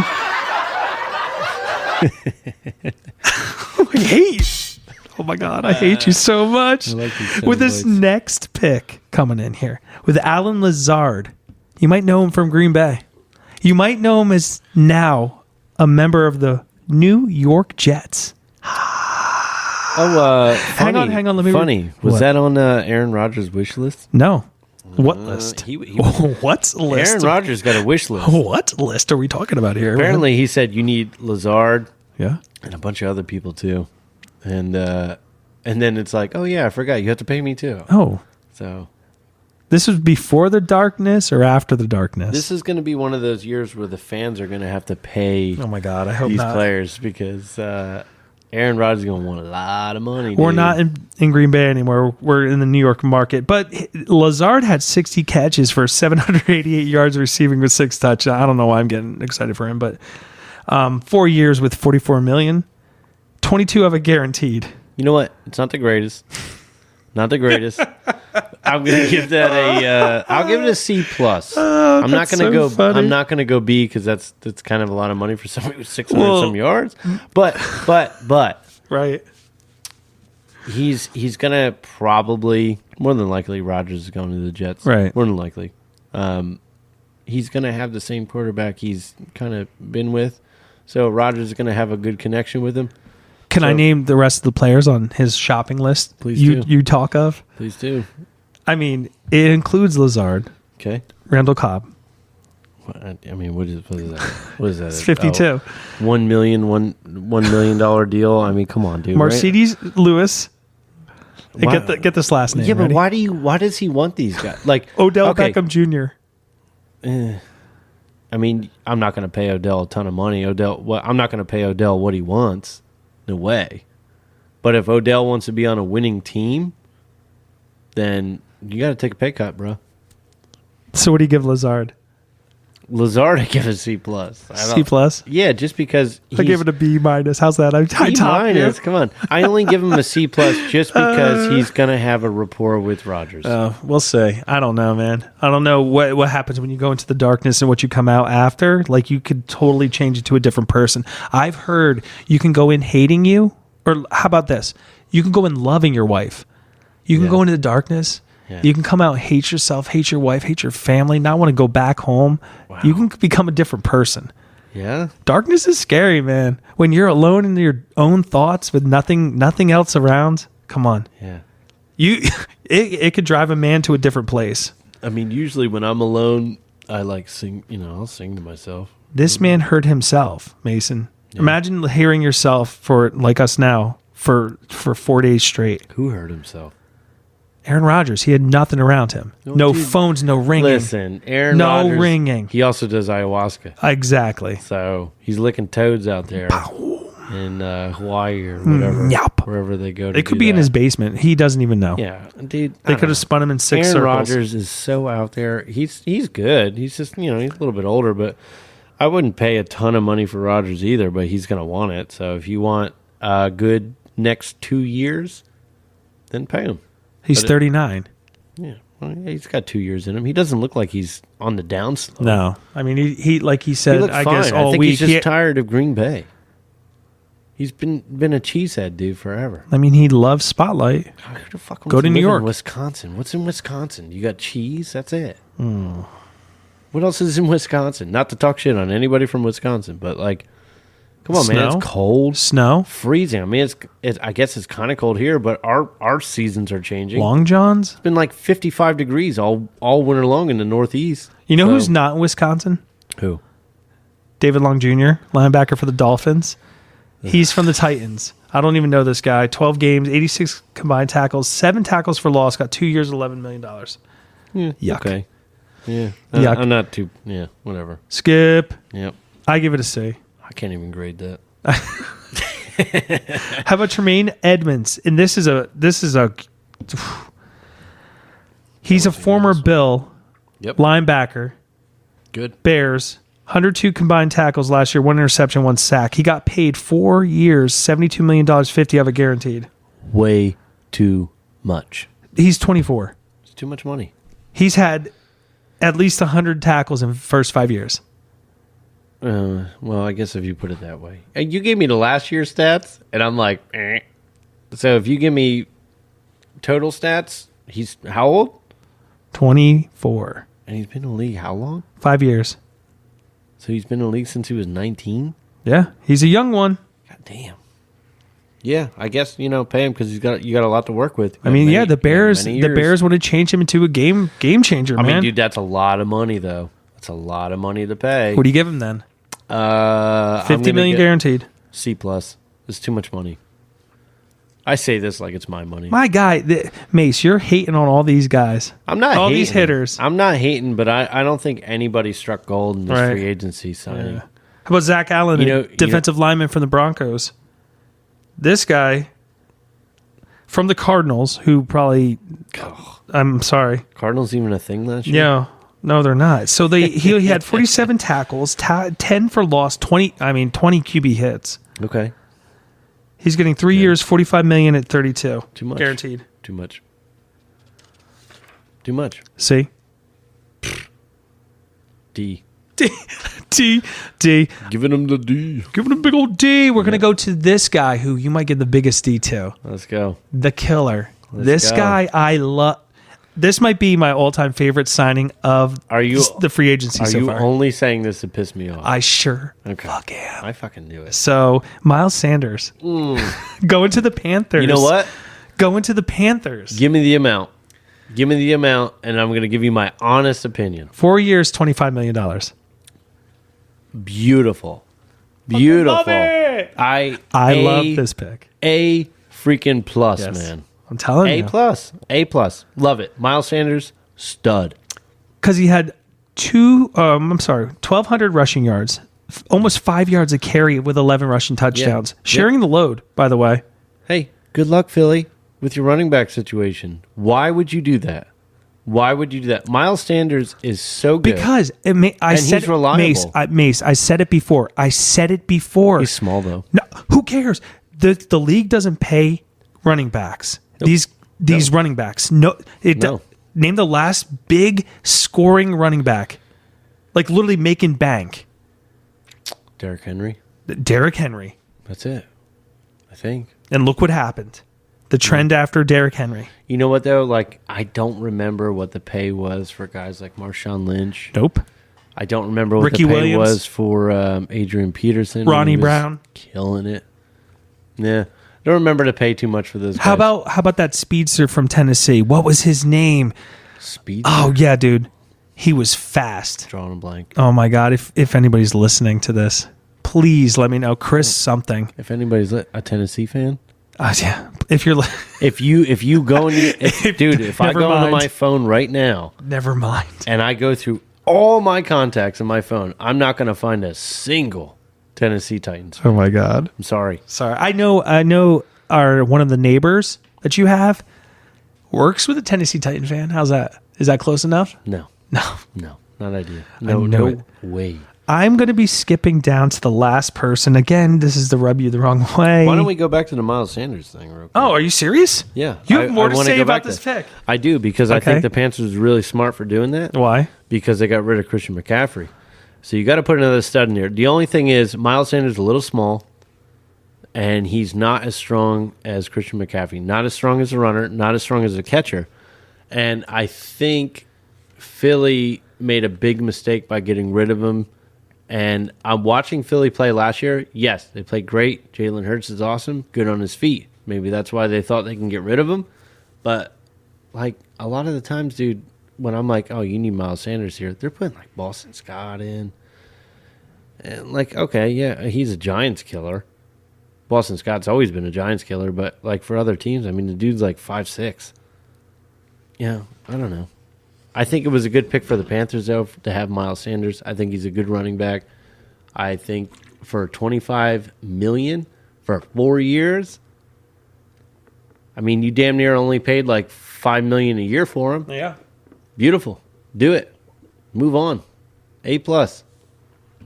hate you. Oh my God, I hate you so much. With this next pick coming in here with Alan Lazard. You might know him from Green Bay. You might know him as now a member of the New York Jets. Oh, hang on. Let me. Funny. Was that on Aaron Rodgers' wish list? No. What list? What list? Aaron Rodgers got a wish list. What list are we talking about here? Apparently, he said you need Lazard. Yeah. And a bunch of other people too, and then it's like, oh yeah, I forgot you have to pay me too. Oh. So. This was before the darkness or after the darkness? This is going to be one of those years where the fans are going to have to pay. Oh my God! I hope these not. Players because Aaron Rodgers is going to want a lot of money. We're dude. not in Green Bay anymore. We're in the New York market. But Lazard had 60 catches for 788 yards receiving with 6 touchdowns. I don't know why I'm getting excited for him, but 4 years with $44 million, 22 of it guaranteed. You know what? It's not the greatest. Not the greatest. I'm gonna give that I'll give it a C plus. I'm not gonna go. Funny. I'm not gonna go B because that's kind of a lot of money for somebody with 600 some yards. But right. He's gonna probably more than likely Rodgers is going to the Jets. Right. More than likely. He's gonna have the same quarterback he's kind of been with, so Rodgers is gonna have a good connection with him. Can I name the rest of the players on his shopping list? Please do. You talk of? Please do. I mean, it includes Lazard. Okay. Randall Cobb. I mean, what is that? What is that? It's 52. $1 million deal. I mean, come on, dude. Mercedes Lewis. Get this last name. Yeah, but ready? why does he want these guys? Like Odell Beckham Jr. I mean, I'm not going to pay Odell a ton of money. I'm not going to pay Odell what he wants. No way. But if Odell wants to be on a winning team, then you got to take a pay cut, bro. So what do you give Lazard? Lazard, I give a C plus. C plus? Yeah, just because I give it a B minus. How's that? B minus. Come on. I only give him a C plus just because he's gonna have a rapport with Rodgers. We'll see. I don't know, man. I don't know what happens when you go into the darkness and what you come out after. Like you could totally change it to a different person. I've heard you can go in hating you, or how about this? You can go in loving your wife. You can go into the darkness. Yeah. You can come out, hate yourself, hate your wife, hate your family, not want to go back home. Wow. You can become a different person. Yeah. Darkness is scary, man. When you're alone in your own thoughts with nothing else around, come on. Yeah. It could drive a man to a different place. I mean, usually when I'm alone, I like sing, I'll sing to myself. This man heard himself, Mason. Yeah. Imagine hearing yourself for like us now for 4 days straight. Who heard himself? Aaron Rodgers, he had nothing around him. No phones, no ringing. Listen, Aaron Rodgers. No ringing. He also does ayahuasca. Exactly. So he's licking toads out there in Hawaii or whatever. Wherever they go to It could be in his basement. He doesn't even know. Yeah, dude. They could have spun him in 6 circles. Aaron Rodgers is so out there. He's good. He's just, he's a little bit older, but I wouldn't pay a ton of money for Rodgers either, but he's going to want it. So if you want a good next 2 years, then pay him. He's 39. Yeah, well, he's got 2 years in him. He doesn't look like he's on the downslope. No, I mean he like he said. I guess all week he's just tired of Green Bay. He's been a cheesehead dude forever. I mean, he loves spotlight. Go to New York, Wisconsin. What's in Wisconsin? You got cheese. That's it. What else is in Wisconsin? Not to talk shit on anybody from Wisconsin, but like. Come on, man! It's cold, snow, freezing. I mean, I guess it's kind of cold here, but our seasons are changing. Long Johns. It's been like 55 degrees all winter long in the Northeast. You know who's not in Wisconsin? Who? David Long Jr., linebacker for the Dolphins. He's from the Titans. I don't even know this guy. 12 games, 86 combined tackles, 7 tackles for loss. Got 2 years, $11 million. Yuck. Okay. Yeah. Yuck. I'm not too. Yeah. Whatever. Skip. Yep. I give it a C. I can't even grade that. How about Tremaine Edmonds? And this is a he's a former Bill linebacker. Good. Bears. 102 combined tackles last year, 1 interception, 1 sack. He got paid 4 years, $72 million, 50 of it guaranteed. Way too much. He's 24. It's too much money. He's had at least 100 tackles in the first 5 years. Well, I guess if you put it that way. And you gave me the last year's stats, and I'm like, eh. So if you give me total stats, he's how old? 24. And he's been in the league how long? 5 years. So he's been in the league since he was 19? Yeah, he's a young one. God damn. Yeah, I guess, pay him because you got a lot to work with. I mean, the Bears want to change him into a game changer, man. I mean, dude, that's a lot of money, though. That's a lot of money to pay. What do you give him then? $50 million guaranteed. C+. It's too much money. I say this like it's my money. My guy, Mase, you're hating on all these guys. I'm not all hating. These hitters. I'm not hating, but I don't think anybody struck gold in this free agency signing. Yeah. How about Zach Allen, defensive lineman from the Broncos? This guy from the Cardinals, who probably, I'm sorry. Cardinals even a thing last year? Yeah. No, they're not. So he had 47 tackles, 10 for loss, 20 QB hits. Okay. He's getting 3 years, $45 million at 32. Too much. Guaranteed. Too much. Too much. See? D. Giving him the D. Giving him a big old D. We're going to go to this guy who you might get the biggest D to. Let's go. The killer. This guy I love. This might be my all-time favorite signing of the free agency so far. Are you only saying this to piss me off? I sure fucking am. I fucking knew it. So, Miles Sanders. Going to the Panthers. You know what? Going to the Panthers. Give me the amount. And I'm going to give you my honest opinion. 4 years, $25 million. Beautiful. I love it. I love this pick. A freaking plus, man. I'm telling you. A plus. Love it. Miles Sanders, stud. Because he had 1,200 rushing yards, almost 5 yards a carry with 11 rushing touchdowns. Yeah. Sharing the load, by the way. Hey, good luck, Philly, with your running back situation. Why would you do that? Miles Sanders is so good. Because he's reliable. Mase, I said it before. He's small, though. No, who cares? The league doesn't pay running backs. Nope. These running backs. No. Name the last big scoring running back. Like literally making bank. Derrick Henry. That's it. I think. And look what happened. The trend after Derrick Henry. You know what, though? Like, I don't remember what the pay was for guys like Marshawn Lynch. Nope. I don't remember what the pay was for Adrian Peterson. Ronnie Brown. Killing it. Yeah. Don't remember to pay too much for those guys. How about that speedster from Tennessee? What was his name? Speedster? Oh, yeah, dude. He was fast. Drawing a blank. Oh, my God. If anybody's listening to this, please let me know. Chris something. If anybody's a Tennessee fan? Yeah. If you go if I go into my phone right now. Never mind. And I go through all my contacts in my phone, I'm not going to find a single Tennessee Titans fan. Oh my God. I'm sorry. I know one of the neighbors that you have works with a Tennessee Titan fan. How's that? Is that close enough? No, not ideal. No way. I'm going to be skipping down to the last person. Again, this is to rub you the wrong way. Why don't we go back to the Miles Sanders thing real quick? Oh, are you serious? Yeah. You have more to say about this pick. I do, because I think the Panthers are really smart for doing that. Why? Because they got rid of Christian McCaffrey. So you got to put another stud in there. The only thing is Miles Sanders is a little small, and he's not as strong as Christian McCaffrey. Not as strong as a runner, not as strong as a catcher. And I think Philly made a big mistake by getting rid of him. And I'm watching Philly play last year. Yes, they played great. Jalen Hurts is awesome, good on his feet. Maybe that's why they thought they can get rid of him. But, like, a lot of the times, dude, when I'm like, oh, you need Miles Sanders here, they're putting, like, Boston Scott in. And, like, okay, yeah, he's a Giants killer. Boston Scott's always been a Giants killer. But, like, for other teams, I mean, the dude's, like, 5'6". Yeah, I don't know. I think it was a good pick for the Panthers, though, to have Miles Sanders. I think he's a good running back. I think for $25 million for 4 years, I mean, you damn near only paid like $5 million a year for him. Yeah. Beautiful. Do it. Move on. A+.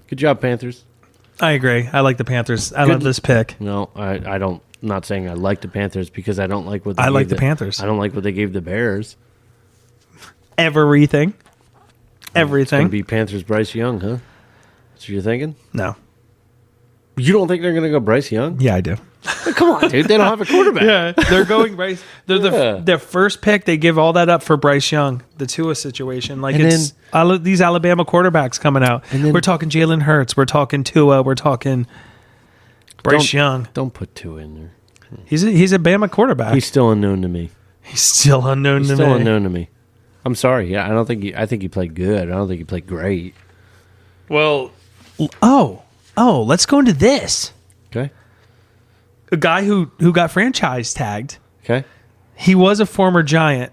Good job, Panthers. I agree. I like the Panthers. I love this pick. No, I don't. I'm not saying I like the Panthers because I don't like what they I like the Panthers. I don't like what they gave the Bears. Everything. It's going to be Panthers Bryce Young, huh? That's what you're thinking? No. You don't think they're going to go Bryce Young? Yeah, I do. Come on, dude. They don't have a quarterback. Yeah, they're going Bryce. They're their first pick. They give all that up for Bryce Young, the Tua situation. Like, and it's these Alabama quarterbacks coming out. We're talking Jalen Hurts. We're talking Tua. We're talking Bryce Young. Don't put Tua in there. He's a Bama quarterback. He's still unknown to me. He's still unknown to me. I'm sorry. Yeah, I think he played good. I don't think he played great. Well, let's go into this. Okay. A guy who got franchise tagged. Okay. He was a former Giant.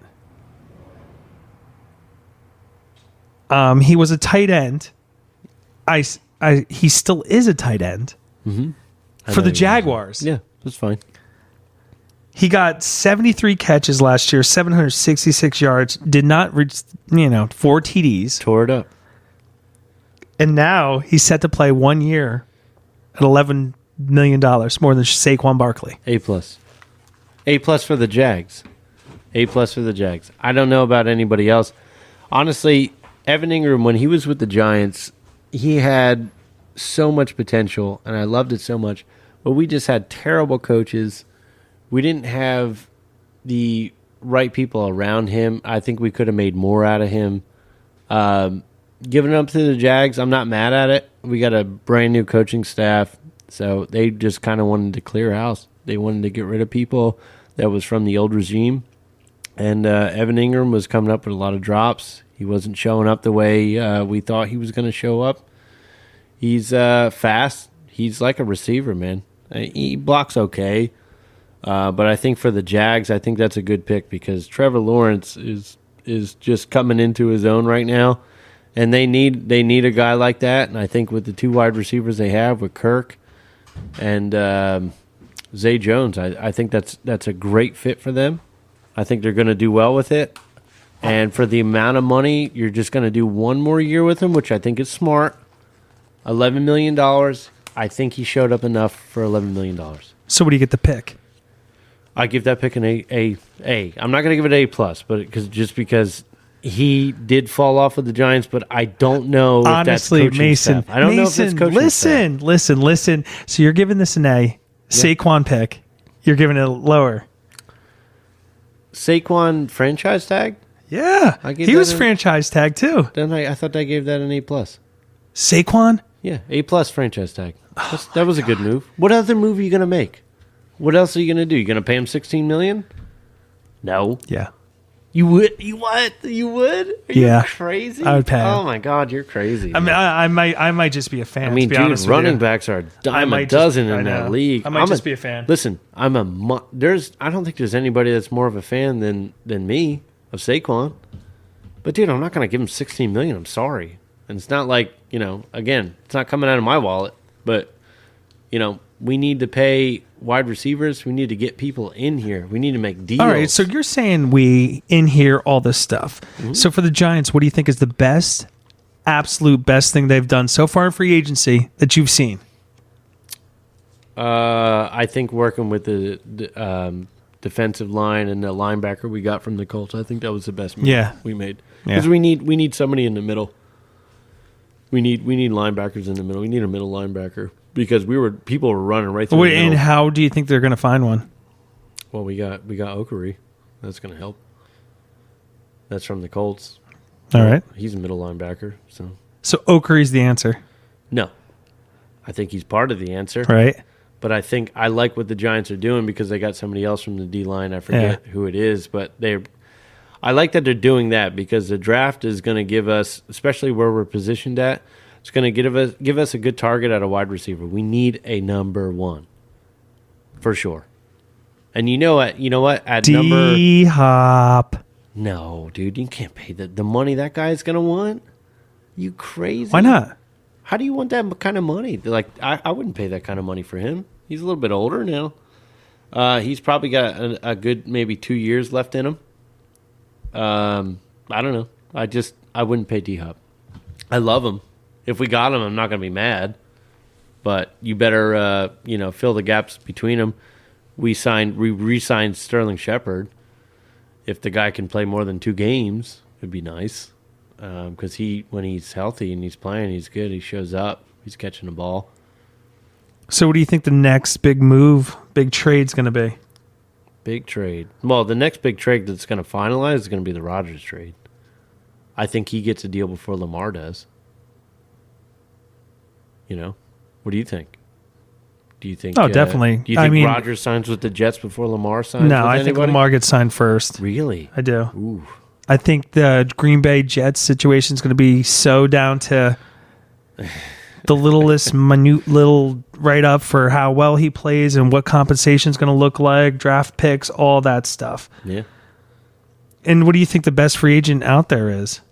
He was a tight end. He still is a tight end for the Jaguars. Yeah, that's fine. He got 73 catches last year, 766 yards, did not reach, 4 TDs. Tore it up. And now he's set to play 1 year at $11 million, more than Saquon Barkley. A+. A+ for the Jags. A+ for the Jags. I don't know about anybody else. Honestly, Evan Ingram, when he was with the Giants, he had so much potential, and I loved it so much. But we just had terrible coaches. We didn't have the right people around him. I think we could have made more out of him. Giving it up to the Jags, I'm not mad at it. We got a brand new coaching staff, so they just kind of wanted to clear house. They wanted to get rid of people that was from the old regime. And Evan Ingram was coming up with a lot of drops. He wasn't showing up the way we thought he was going to show up. He's fast. He's like a receiver, man. He blocks okay. But I think for the Jags, I think that's a good pick because Trevor Lawrence is just coming into his own right now, and they need a guy like that. And I think with the 2 wide receivers they have with Kirk and Zay Jones, I think that's a great fit for them. I think they're going to do well with it. And for the amount of money, you're just going to do 1 more year with him, which I think is smart. $11 million. I think he showed up enough for $11 million. So what do you get the pick? I give that pick an A. I'm not going to give it A+, but because he did fall off with the Giants, but I don't know if honestly, that's coaching Mason. staff. I don't know if that's coaching staff. Listen. So you're giving this an A. Yeah. Saquon pick. You're giving it lower. Saquon franchise tag? Yeah. He was franchise tag too. Then I thought I gave that an A+. Saquon? Yeah, A+ franchise tag. That was a good move. What other move are you going to make? What else are you going to do? You going to pay him $16 million? No. Yeah. You would? You what? You would? Are you crazy? I would pay him. Oh my God, you're crazy. I mean, I might just be a fan. I mean, to be honest, running backs are a dime a dozen in that league. I might just be a fan. Listen, I don't think there's anybody that's more of a fan than me of Saquon. But dude, I'm not going to give him $16 million. I'm sorry, and it's not like again, it's not coming out of my wallet, but we need to pay wide receivers. We need to get people in here. We need to make deals. All right, so you're saying we in here all this stuff. Mm-hmm. So for the Giants, what do you think is the absolute best thing they've done so far in free agency that you've seen? I think working with the defensive line and the linebacker we got from the Colts, I think that was the best move we made. Because we need somebody in the middle. We need linebackers in the middle. We need a middle linebacker. Because people were running right through the middle. And how do you think they're going to find one? Well, we got Okari. That's going to help. That's from the Colts. All right. He's a middle linebacker. So Okari's the answer? No. I think he's part of the answer. Right. But I like what the Giants are doing because they got somebody else from the D-line. I forget who it is. But I like that they're doing that because the draft is going to give us, especially where we're positioned at, it's going to give us a good target at a wide receiver. We need a number 1 for sure. And you know what? At D-Hop. No, dude, you can't pay the money that guy's going to want. You crazy? Why not? How do you want that kind of money? Like I wouldn't pay that kind of money for him. He's a little bit older now. He's probably got a good maybe 2 years left in him. I don't know. I wouldn't pay D-Hop. I love him. If we got him, I'm not going to be mad. But you better, fill the gaps between them. We re-signed Sterling Shepard. If the guy can play more than 2 games, it'd be nice. Because when he's healthy and he's playing, he's good. He shows up. He's catching the ball. So what do you think the next big trade's going to be? Big trade. Well, the next big trade that's going to finalize is going to be the Rodgers trade. I think he gets a deal before Lamar does. What do you think? Do you think? Oh, definitely. Do you think Rodgers signs with the Jets before Lamar signs? No, with I think Lamar gets signed first. Really? I do. Ooh. I think the Green Bay Jets situation is going to be so down to the littlest, minute little write-up for how well he plays and what compensation is going to look like, draft picks, all that stuff. Yeah. And what do you think the best free agent out there is?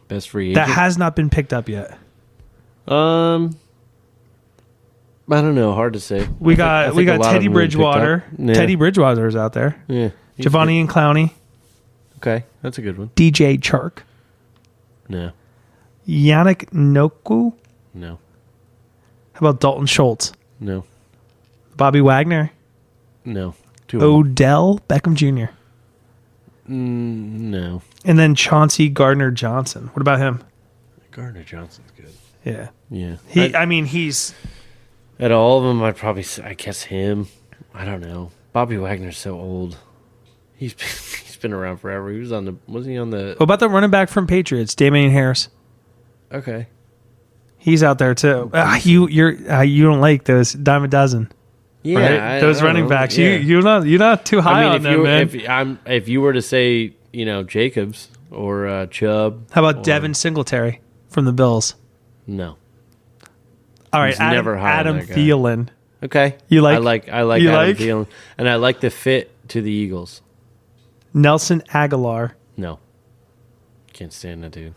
Best free agent? That has not been picked up yet. I don't know. Hard to say. We got Teddy Bridgewater. Yeah. Teddy Bridgewater is out there. Yeah. Giovanni and Clowney. Okay, that's a good one. DJ Chark. No. Yannick Njoku. No. How about Dalton Schultz? No. Bobby Wagner. No. Odell Beckham Jr. No. And then Chauncey Gardner-Johnson. What about him? Gardner-Johnson's good. Yeah. Yeah. He's... At all of them, I guess him. I don't know. Bobby Wagner's so old. He's been around forever. Wasn't he on the... What about the running back from Patriots, Damian Harris? Okay. He's out there too. You don't like those dime a dozen. Yeah, right? Those running backs. Yeah. You're not too high on them, man. If you were to say, Jacobs or Chubb. How about Devin Singletary from the Bills? No. All right, Adam Thielen. Okay. You like? I like Adam Thielen, and I like the fit to the Eagles. Nelson Aguilar. No. Can't stand that dude.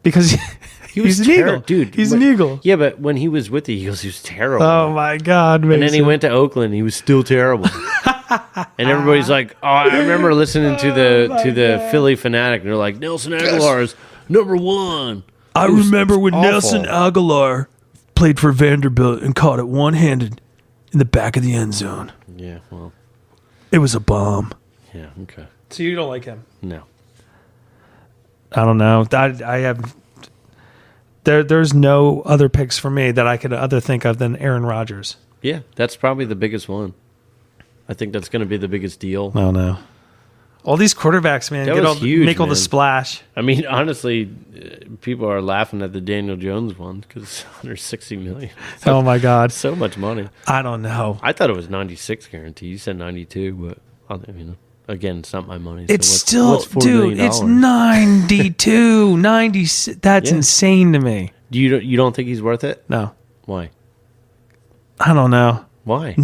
Because he's an Eagle. Dude. He's an Eagle. Yeah, but when he was with the Eagles, he was terrible. Oh, my God, Mason. And then he went to Oakland. He was still terrible. And everybody's like, oh, I remember listening to the Philly Fanatic, and they're like, Nelson Aguilar is number 1. I remember when Nelson Aguilar played for Vanderbilt and caught it one-handed in the back of the end zone. Yeah, well. It was a bomb. Yeah, okay. So you don't like him? No. I don't know. I have... There's no other picks for me that I could think of than Aaron Rodgers. Yeah, that's probably the biggest one. I think that's going to be the biggest deal. I don't know. All these quarterbacks, man, make all the splash. I mean, honestly, people are laughing at the Daniel Jones one because it's $160 million. Oh my God, so much money. I don't know. I thought it was 96 guarantee. You said 92, but again, it's not my money. It's still, dude. It's 92, 96. That's insane to me. You don't think he's worth it? No. Why? I don't know. Why?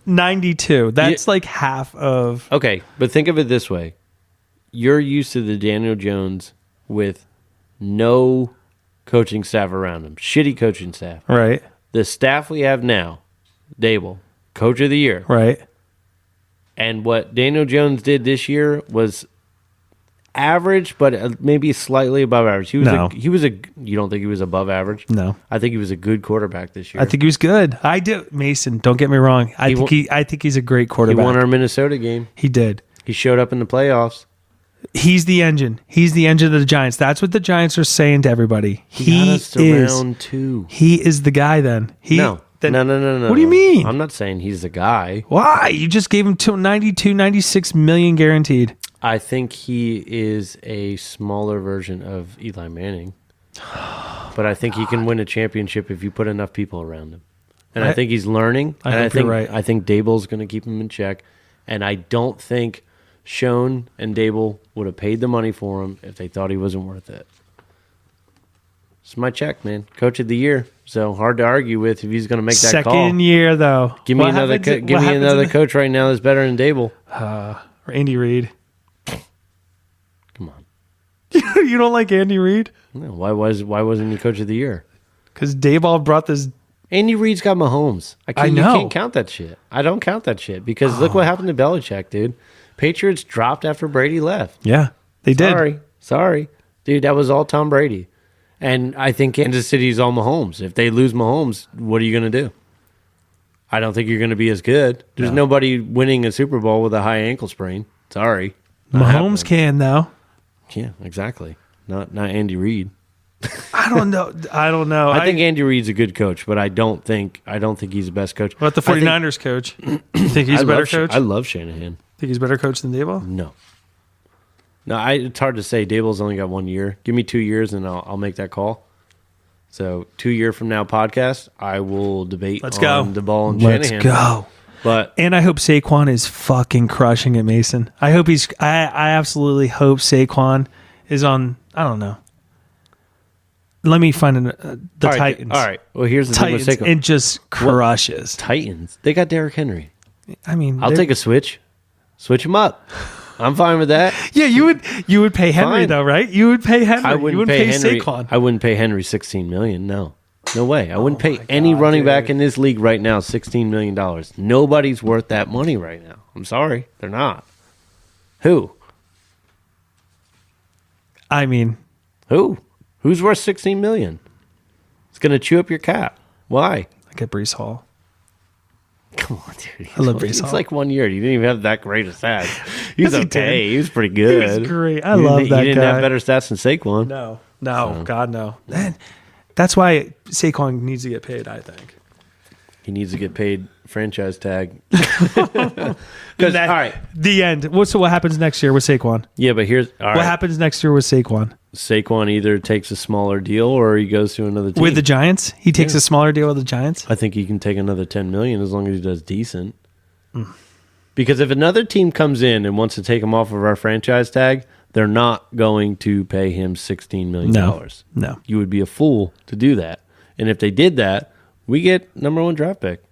92. That's like half of... Okay, but think of it this way. You're used to the Daniel Jones with no coaching staff around him. Shitty coaching staff. Right. The staff we have now, Dable, Coach of the Year. Right. And what Daniel Jones did this year was average, but maybe slightly above average. You don't think he was above average? No. I think he was a good quarterback this year. I think he was good. I do. Mason, don't get me wrong. I think he's a great quarterback. He won our Minnesota game. He did. He showed up in the playoffs. He's the engine. He's the engine of the Giants. That's what the Giants are saying to everybody. He got us to round 2. He is the guy then. No. What do you mean? I'm not saying he's the guy. Why? You just gave him 96 million guaranteed. I think he is a smaller version of Eli Manning. But I think he can win a championship if you put enough people around him. And I think he's learning. I think you're right. I think Dable's going to keep him in check. And I don't think Schoen and Dable would have paid the money for him if they thought he wasn't worth it. It's my check, man. Coach of the year. So hard to argue with if he's going to make that call. Second year, though. Give me another coach right now that's better than Dable. Or Andy Reid. Come on. You don't like Andy Reid? No. Why wasn't he coach of the year? Because Dayball brought this. Andy Reid's got Mahomes. I know. You can't count that shit. I don't count that shit because look what happened to Belichick, dude. Patriots dropped after Brady left. Yeah, they did. Sorry. Dude, that was all Tom Brady. And I think Kansas City's all Mahomes. If they lose Mahomes, what are you going to do? I don't think you're going to be as good. There's nobody winning a Super Bowl with a high ankle sprain. Sorry. Mahomes can, though. Yeah, exactly. Not Andy Reid. I don't know. I think Andy Reid's a good coach, but I don't think he's the best coach. What about the 49ers coach? You think he's a better coach? I love Shanahan. Think he's a better coach than Daboll? No. It's hard to say. Daboll's only got 1 year. Give me 2 years, and I'll make that call. So 2 year from now podcast, I will debate on the ball and Shanahan. Let's go. And I hope Saquon is fucking crushing it, Mason. I absolutely hope Saquon is on. I don't know. Let me find the Titans. All right. Well, here's the Titans thing with Saquon. and just crushes. Titans. They got Derrick Henry. I mean, I'll take a switch. Switch him up. I'm fine with that. Yeah, you would pay Henry though, right? You would pay Henry. I wouldn't pay Henry. Saquon. I wouldn't pay Henry $16 million. No way. I wouldn't pay any running back in this league right now $16 million. Nobody's worth that money right now. I'm sorry, they're not. Who? I mean, who? Who's worth $16 million? It's going to chew up your cap. Why? I get Breece Hall. Come on, dude. I love Breece Hall. It's like 1 year. You didn't even have that great a stat. He's okay. He was pretty good. He was great. I love that guy. He didn't have better stats than Saquon. No. God, no. Man, that's why Saquon needs to get paid, I think. He needs to get paid franchise tag. All right. The end. So what happens next year with Saquon? Yeah, but here's... What happens next year with Saquon? Saquon either takes a smaller deal or he goes to another team. With the Giants? He takes a smaller deal with the Giants? I think he can take another $10 million as long as he does decent. Because if another team comes in and wants to take him off of our franchise tag, they're not going to pay him $16 million. No. You would be a fool to do that. And if they did that, we get number 1 draft pick.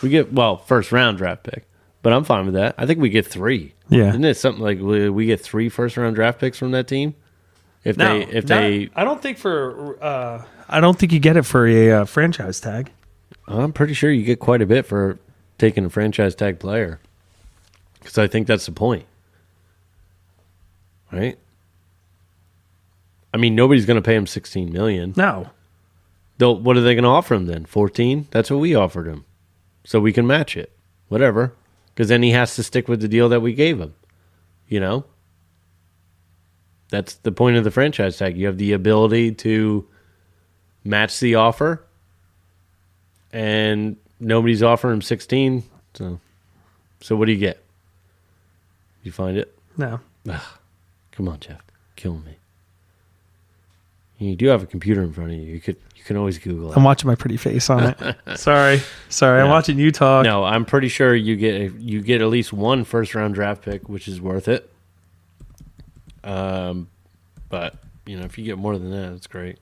We get, first round draft pick. But I'm fine with that. I think we get 3. Yeah. Isn't it something like we get 3 first round draft picks from that team? I don't think you get it for a franchise tag. I'm pretty sure you get quite a bit for taking a franchise tag player. Because I think that's the point. Right? I mean, nobody's going to pay him $16 million. No. What are they going to offer him then? 14? That's what we offered him. So we can match it. Whatever. Because then he has to stick with the deal that we gave him. You know? That's the point of the franchise tag. You have the ability to match the offer, and nobody's offering him 16. So what do you get? You find it? No. Ugh. Come on, Jeff. Kill me. You do have a computer in front of you. You can always Google it. I'm watching my pretty face on it. Sorry. I'm watching you talk. No, I'm pretty sure you get at least 1 first round draft pick, which is worth it. But if you get more than that, it's great.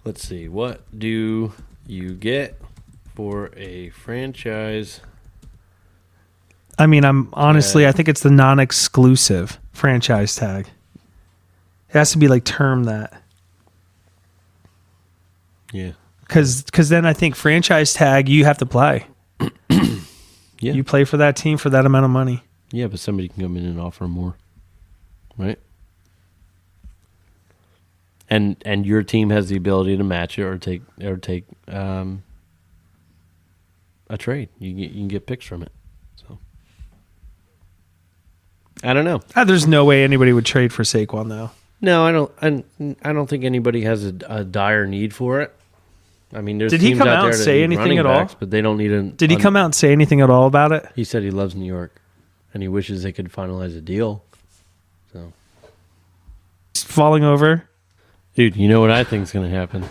Let's see. What do you get for a franchise? I mean, I think it's the non-exclusive franchise tag. It has to be like term that. Yeah. Because then I think franchise tag, you have to play. Yeah. You play for that team for that amount of money. Yeah, but somebody can come in and offer more, right? And your team has the ability to match it or take a trade. You can get picks from it. So I don't know. There's no way anybody would trade for Saquon though. No, I don't think anybody has a dire need for it. I mean, there's did he teams come out out there and that say need anything running at all? backs, but they don't need an. Did he come out and say anything at all about it? He said he loves New York, and he wishes they could finalize a deal. So, falling over, dude. You know what I think is going to happen?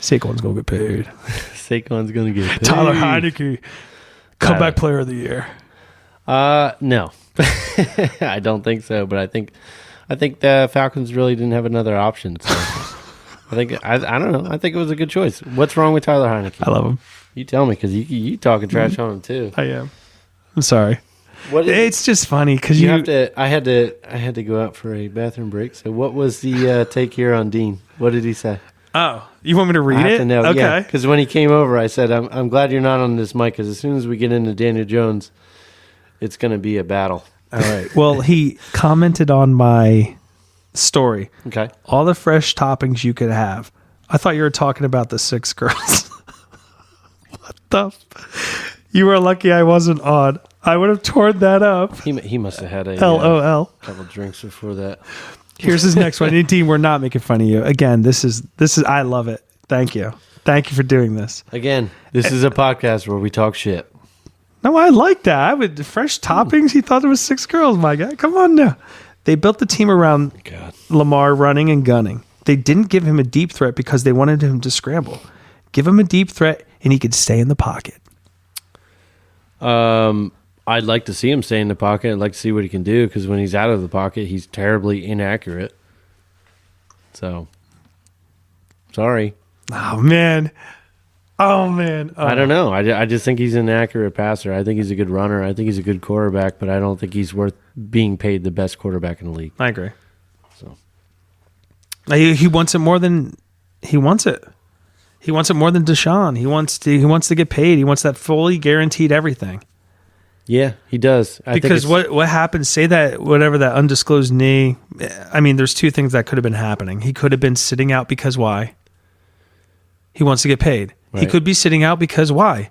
Saquon's going to get paid. Saquon's going to get paid. Tyler Heineke, comeback player of the year. No, I don't think so. But I think the Falcons really didn't have another option. So. I don't know. I think it was a good choice. What's wrong with Tyler Heineke? I love him. You tell me, because you talking trash on him too. I am. I'm sorry. It's just funny because you have to. I had to go out for a bathroom break. So what was the take here on Dean? What did he say? Oh, you want me to read it? I have to know. Okay. Because when he came over, I said, "I'm glad you're not on this mic, because as soon as we get into Daniel Jones, it's going to be a battle." All right. Well, he commented on my story. Okay. All the fresh toppings you could have. I thought you were talking about the 6 girls. What the? You were lucky I wasn't on. I would have torn that up. He must have had a LOL. couple drinks before that. Here's his next one. Indeed, we're not making fun of you. Again, this is I love it. Thank you. Thank you for doing this. Again, this is a podcast where we talk shit. No, I like that. I would fresh toppings. He thought there was 6 girls, my guy. Come on now. They built the team around Lamar running and gunning. They didn't give him a deep threat because they wanted him to scramble. Give him a deep threat and he could stay in the pocket. I'd like to see him stay in the pocket. I'd like to see what he can do because when he's out of the pocket, he's terribly inaccurate. So, sorry. Oh, man. Oh. I don't know. I just think he's an inaccurate passer. I think he's a good runner. I think he's a good quarterback, but I don't think he's worth being paid the best quarterback in the league. I agree. So he wants it more than he wants it. He wants it more than Deshaun. He wants to get paid. He wants that fully guaranteed everything. Yeah, he does. Because what happens, say that whatever that undisclosed knee, I mean, there's 2 things that could have been happening. He could have been sitting out because why? He wants to get paid. Right. He could be sitting out because why?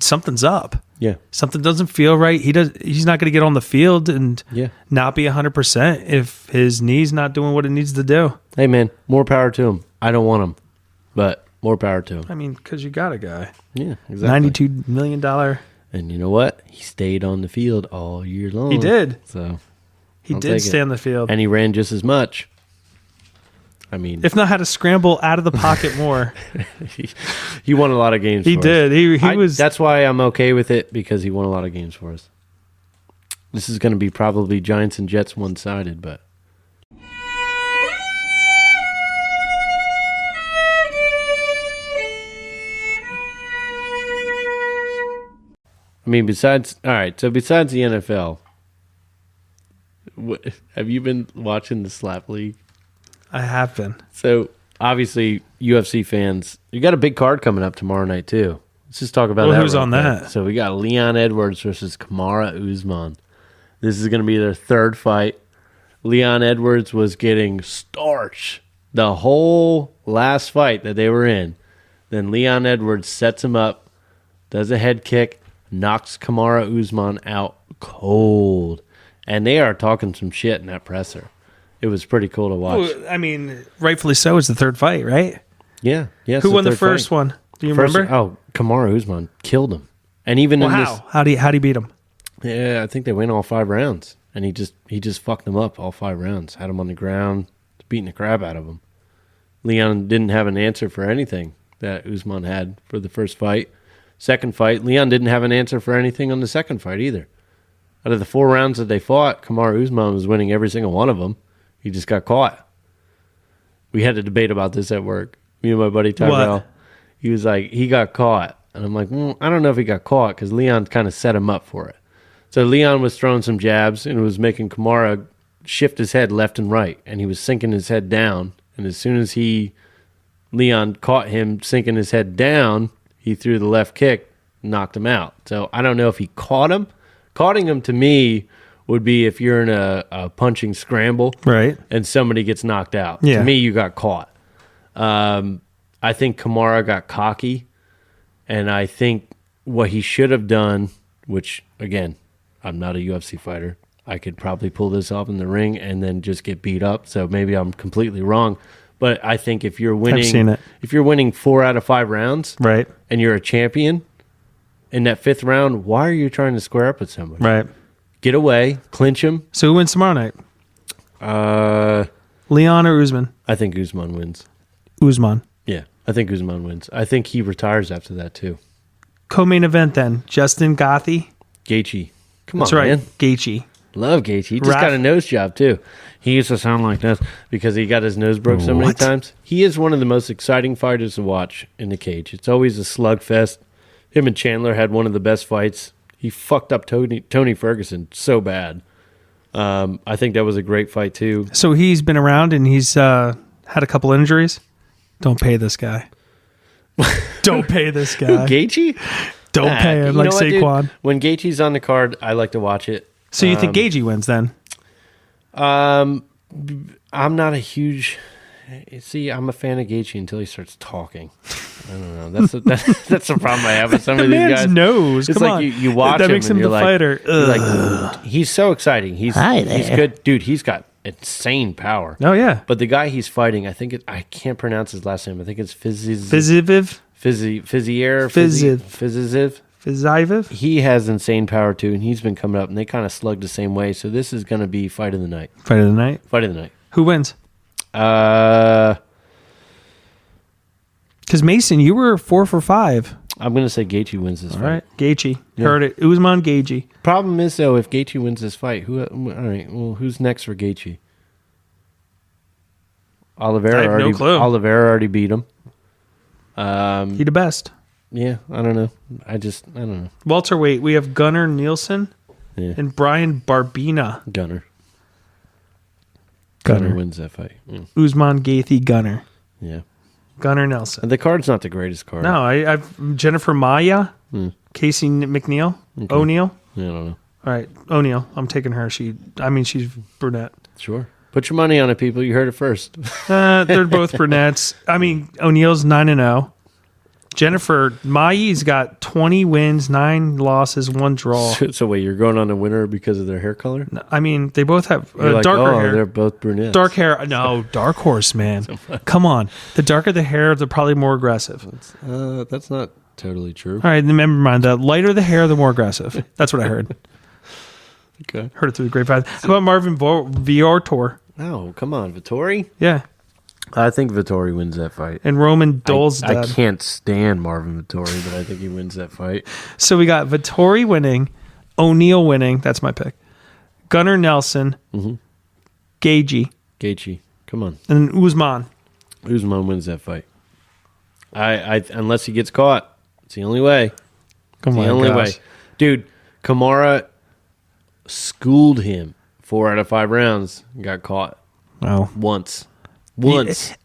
Something's up. Yeah. Something doesn't feel right. He's not going to get on the field and not be 100% if his knee's not doing what it needs to do. Hey, man, more power to him. I don't want him, but more power to him. I mean, because you got a guy. Yeah, exactly. $92 million. And you know what? He stayed on the field all year long. He did. So he did stay on the field. And he ran just as much. I mean, if not, had to scramble out of the pocket more. he won a lot of games. He did. He was. That's why I'm okay with it because he won a lot of games for us. This is going to be probably Giants and Jets one-sided, but. I mean, besides the NFL, have you been watching the Slap League? I have been. So, obviously, UFC fans, you got a big card coming up tomorrow night, too. Let's just talk about that. Who's on that? So, we got Leon Edwards versus Kamaru Usman. This is going to be their 3rd fight. Leon Edwards was getting starched the whole last fight that they were in. Then Leon Edwards sets him up, does a head kick, knocks Kamaru Usman out cold. And they are talking some shit in that presser. It was pretty cool to watch. Well, I mean, rightfully so. It's the 3rd fight, right? Yeah. Who won the first one? Do you remember? Oh, Kamaru Usman killed him. And even in this, how'd he beat him? Yeah, I think they went all 5 rounds. And he just fucked them up all 5 rounds. Had him on the ground, beating the crap out of him. Leon didn't have an answer for anything that Usman had for the first fight. Second fight, Leon didn't have an answer for anything on the second fight either. Out of the 4 rounds that they fought, Kamaru Usman was winning every single one of them. He just got caught. We had a debate about this at work. Me and my buddy Tyrell. He was like, he got caught. And I'm like, I don't know if he got caught because Leon kind of set him up for it. So Leon was throwing some jabs and was making Kamaru shift his head left and right. And he was sinking his head down. And as soon as Leon caught him sinking his head down, he threw the left kick, knocked him out. So I don't know if he caught him. Caughting him to me would be if you're in a punching scramble, right, and somebody gets knocked out. Yeah. To me, you got caught. I think Kamaru got cocky, and I think what he should have done, which, again, I'm not a UFC fighter. I could probably pull this off in the ring and then just get beat up, so maybe I'm completely wrong. But I think if you're winning 4 out of 5 rounds, right, and you're a champion, in that 5th round, why are you trying to square up with somebody? Right. Get away, clinch him. So who wins tomorrow night? Leon or Usman? I think Usman wins. Usman. Yeah, I think Usman wins. I think he retires after that too. Co-main event then, Justin Gaethje. Gaethje. Come That's on, right, man. Gaethje. Love Gaethje. He just got a nose job too. He used to sound like this because he got his nose broke so many times. He is one of the most exciting fighters to watch in the cage. It's always a slugfest. Him and Chandler had one of the best fights. He fucked up Tony Ferguson so bad. I think that was a great fight too. So he's been around and he's had a couple injuries. Don't pay this guy. Don't pay this guy. Who, Gaethje? Don't pay him like Saquon. Dude? When Gaethje's on the card, I like to watch it. So you think Gaethje wins then? I I'm not a huge. See, I'm a fan of Gaethje until he starts talking. I don't know. That's the problem I have with some of these guys. Nose. It's Come like on. you watch that him makes and him you're the like, fighter. you're like, he's so exciting. He's good, dude. He's got insane power. Oh yeah. But the guy he's fighting, I think I can't pronounce his last name. I think it's Fiziv. Fiziv. He has insane power too, and he's been coming up, and they kind of slug the same way. So this is going to be fight of the night. Fight of the night. Fight of the night. Who wins? Because Mason, you were 4 for 5. I'm going to say Gaethje wins this fight. All right, Gaethje. Yeah. Heard it. Usman Gaethje. Problem is, though, if Gaethje wins this fight, all right, well, who's next for Gaethje? I have no clue. Oliveira already beat him. He the best. Yeah, I don't know. I don't know. Welterweight, we have Gunnar Nielsen and Brian Barbina. Gunnar wins that fight. Usman Gaethje, Gunnar. Yeah. Gunnar Nelson. And the card's not the greatest card. No, I've Jennifer Maya, Casey McNeil, Okay. O'Neal. Yeah, I don't know. All right, O'Neal. I'm taking her. She's brunette. Sure. Put your money on it, people. You heard it first. They're both brunettes. I mean, O'Neal's 9-0. Jennifer Mai's got 20 wins, 9 losses, 1 draw. So wait, you're going on a winner because of their hair color? I mean, they both have You're darker hair. They're both brunettes. Dark hair. No, dark horse, man. Come on. The darker the hair, they're probably more aggressive. That's not totally true. All right, never mind. The lighter the hair, the more aggressive. That's what I heard. Okay. Heard it through the grapevine. How about Marvin Viortor? Oh, come on. Vittori? Yeah. I think Vittori wins that fight. And Roman Dol's I dead. can't stand Marvin Vittori, but I think he wins that fight. So we got Vittori winning, O'Neal winning. That's my pick. Gunnar Nelson, Gaethje. Come on. and Usman. Usman wins that fight. I unless he gets caught. It's the only way. Come on, the only gosh. way. Dude, Kamara schooled him 4 out of 5 rounds and got caught. Oh. Once.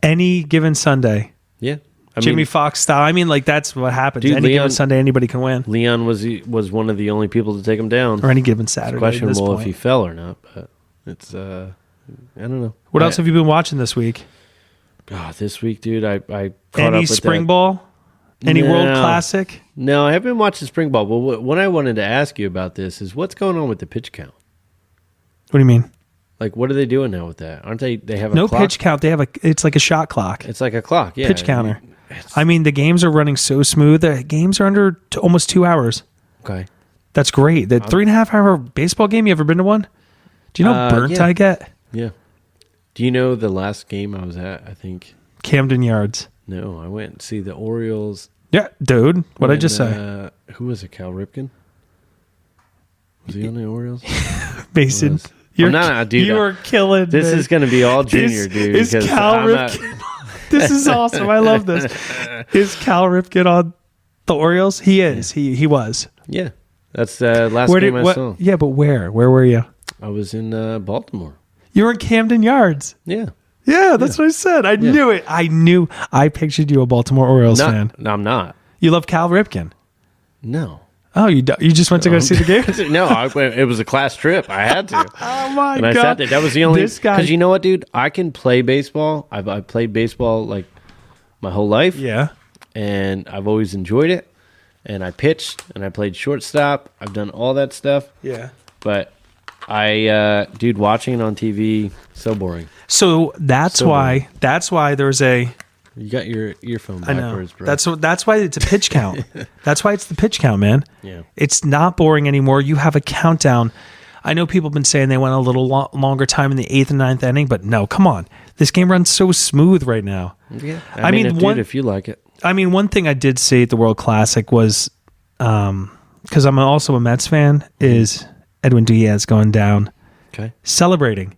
Any given Sunday. Yeah. Jimmy Fox style. I mean, like, that's what happens. Dude, Any given Sunday, anybody can win. Leon was one of the only people to take him down. Or any given Saturday. It's questionable if he fell or not, but it's I don't know. What else have you been watching this week? This week, dude, I caught Any up with spring that. ball? Any No. World Classic? No, I haven't watched the spring ball. But what I wanted to ask you about this is what's going on with the pitch count? What do you mean? Like, what are they doing now with that? Aren't they have a No clock? pitch count. They have it's like a shot clock. It's like a clock, yeah. Pitch counter. I mean, the games are running so smooth. The games are under almost 2 hours. Okay. That's great. The 3.5 hour baseball game, you ever been to one? Do you know how burnt yeah. I get? Yeah. Do you know the last game I was at? I think. Camden Yards. No, I went and see the Orioles. Yeah, dude. What'd I just say? Who was it? Cal Ripken? Was he on the Orioles? Mason. I'm not, dude. You are killing This is going to be all junior, dude. Is because Cal I'm not- Ripken? This is awesome. I love this. Is Cal Ripken on the Orioles? He is. He was. Yeah. That's the last game I saw. Yeah, but where? Where were you? I was in Baltimore. You were in Camden Yards. Yeah. Yeah, that's what I said. I knew it. I pictured you a Baltimore Orioles fan. No, I'm not. You love Cal Ripken. No. Oh, you just went to go see the game? No, it was a class trip. I had to. Oh my And god! I sat there. That was the only. This guy. Because you know what, dude? I can play baseball. I've played baseball like my whole life. Yeah. And I've always enjoyed it. And I pitched and I played shortstop. I've done all that stuff. Yeah. But dude, watching it on TV, so boring. So that's why there's a. You got your earphone I know. backwards, bro. That's why it's a pitch count. That's why it's the pitch count, man. Yeah. It's not boring anymore. You have a countdown. I know people have been saying they went a little longer time in the 8th and 9th inning, but no, come on. This game runs so smooth right now. Yeah. I mean, if you like it. I mean, one thing I did see at the World Classic was, because I'm also a Mets fan, is Edwin Diaz going down, celebrating.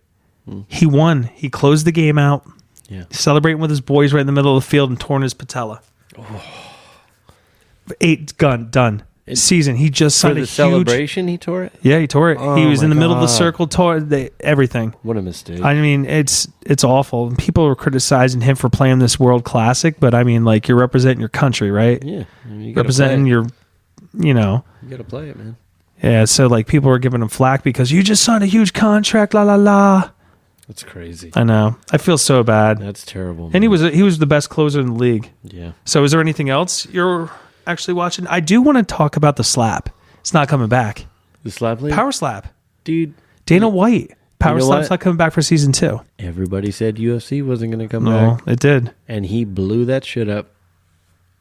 He won. He closed the game out. Yeah. Celebrating with his boys right in the middle of the field and torn his patella. 8 done. Season. He just signed For the a huge celebration, he tore it? Yeah, he tore it. Oh he was in the middle of the God. circle, tore everything. What a mistake. I mean, it's awful. And people are criticizing him for playing this World Classic, but I mean, like, you're representing your country, right? Yeah. You gotta Representing play it. You know. You got to play it, man. Yeah, so, like, people are giving him flack because you just signed a huge contract, la, la, la. That's crazy. I know. I feel so bad. That's terrible. Man. And he was the best closer in the league. Yeah. So is there anything else you're actually watching? I do want to talk about the slap. It's not coming back. The slap league? Power slap. Dude. Dana White. Power slap's not coming back for season 2. Everybody said UFC wasn't going to come back. No, it did. And he blew that shit up.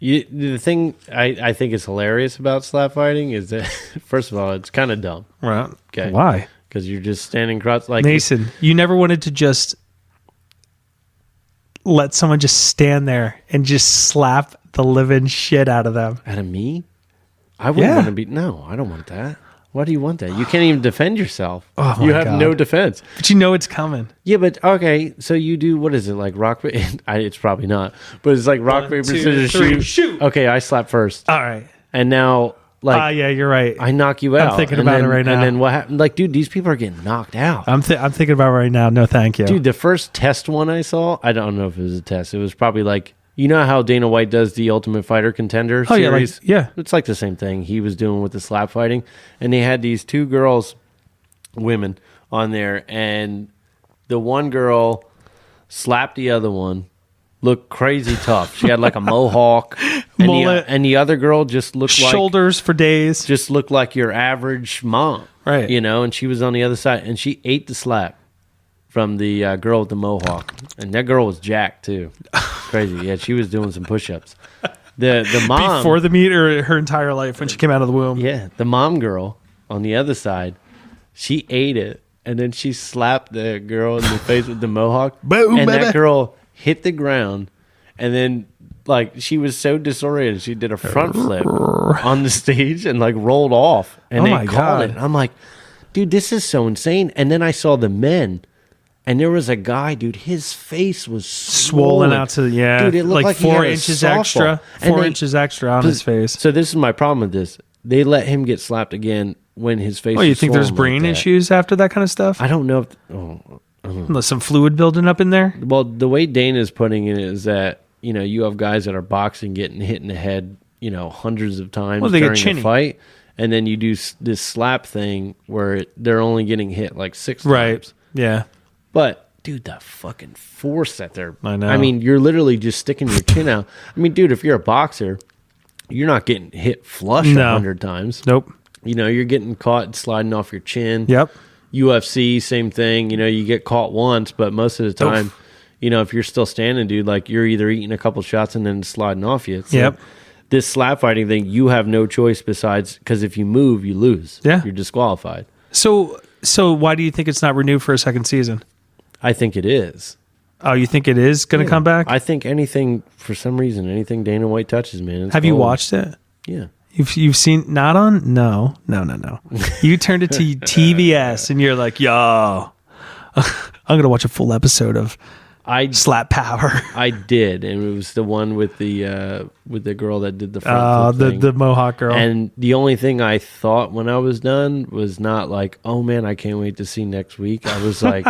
The thing I think is hilarious about slap fighting is that, first of all, it's kind of dumb. Right. Okay. Why? Because you're just standing cross like Mason, you never wanted to just let someone just stand there and just slap the living shit out of them. Out of me? I wouldn't want to be. No, I don't want that. Why do you want that? You can't even defend yourself. Oh my you have God. no defense. But you know it's coming. Yeah, but okay. So you do, what is it, like rock? It's probably not. But it's like rock, paper, scissors, shoot. Okay, I slap first. All right. And now, like, yeah, you're right. I knock you out. I'm thinking about it right now. And then what happened? Like, dude, these people are getting knocked out. I'm thinking about it right now. No, thank you. Dude, the first test one I saw, I don't know if it was a test. It was probably like, you know how Dana White does the Ultimate Fighter Contender series? Yeah. It's like the same thing he was doing with the slap fighting. And they had these 2 girls, women, on there. And the one girl slapped the other one, looked crazy tough. She had like a mohawk. Mullet. And the other girl just looked like... Shoulders for days. Just looked like your average mom. Right. You know, and she was on the other side. And she ate the slap from the girl with the mohawk. And that girl was jacked, too. Crazy. Yeah, she was doing some push-ups. The mom... Before the meet or her entire life when she came out of the womb? Yeah, the mom girl on the other side, she ate it. And then she slapped the girl in the face with the mohawk. Boom, and baby. that girl hit the ground. And then, like, she was so disoriented. She did a front flip on the stage and, like, rolled off. And they called it. I'm like, dude, this is so insane. And then I saw the men. And there was a guy, dude, his face was swollen out to, dude, it looked like 4 inches extra. 4 inches extra on his face. So this is my problem with this. They let him get slapped again when his face Oh, you think there's brain issues after that kind of stuff? I don't know. Unless some fluid building up in there? Well, the way Dana's putting it is that, you know, you have guys that are boxing getting hit in the head, you know, hundreds of times during the fight. And then you do this slap thing where they're only getting hit like 6 times. Right. Yeah. But, dude, the fucking force that they're... I know. I mean, you're literally just sticking your chin out. I mean, dude, if you're a boxer, you're not getting hit flush 100 times. Nope. You know, you're getting caught sliding off your chin. Yep. UFC, same thing. You know, you get caught once, but most of the time, you know, if you're still standing, dude, like you're either eating a couple shots and then sliding off you. So yep. This slap fighting thing, you have no choice besides... Because if you move, you lose. Yeah. You're disqualified. So why do you think it's not renewed for a second season? I think it is. Oh, you think it is going to come back? I think anything, for some reason, anything Dana White touches, man. Have you watched it? Yeah. You've seen, not on? No. You turned it to TBS and you're like, yo, I'm going to watch a full episode of Slap Power. I did, and it was the one with the girl that did the front flip thing. The Mohawk girl. And the only thing I thought when I was done was not like, oh man, I can't wait to see next week. I was like,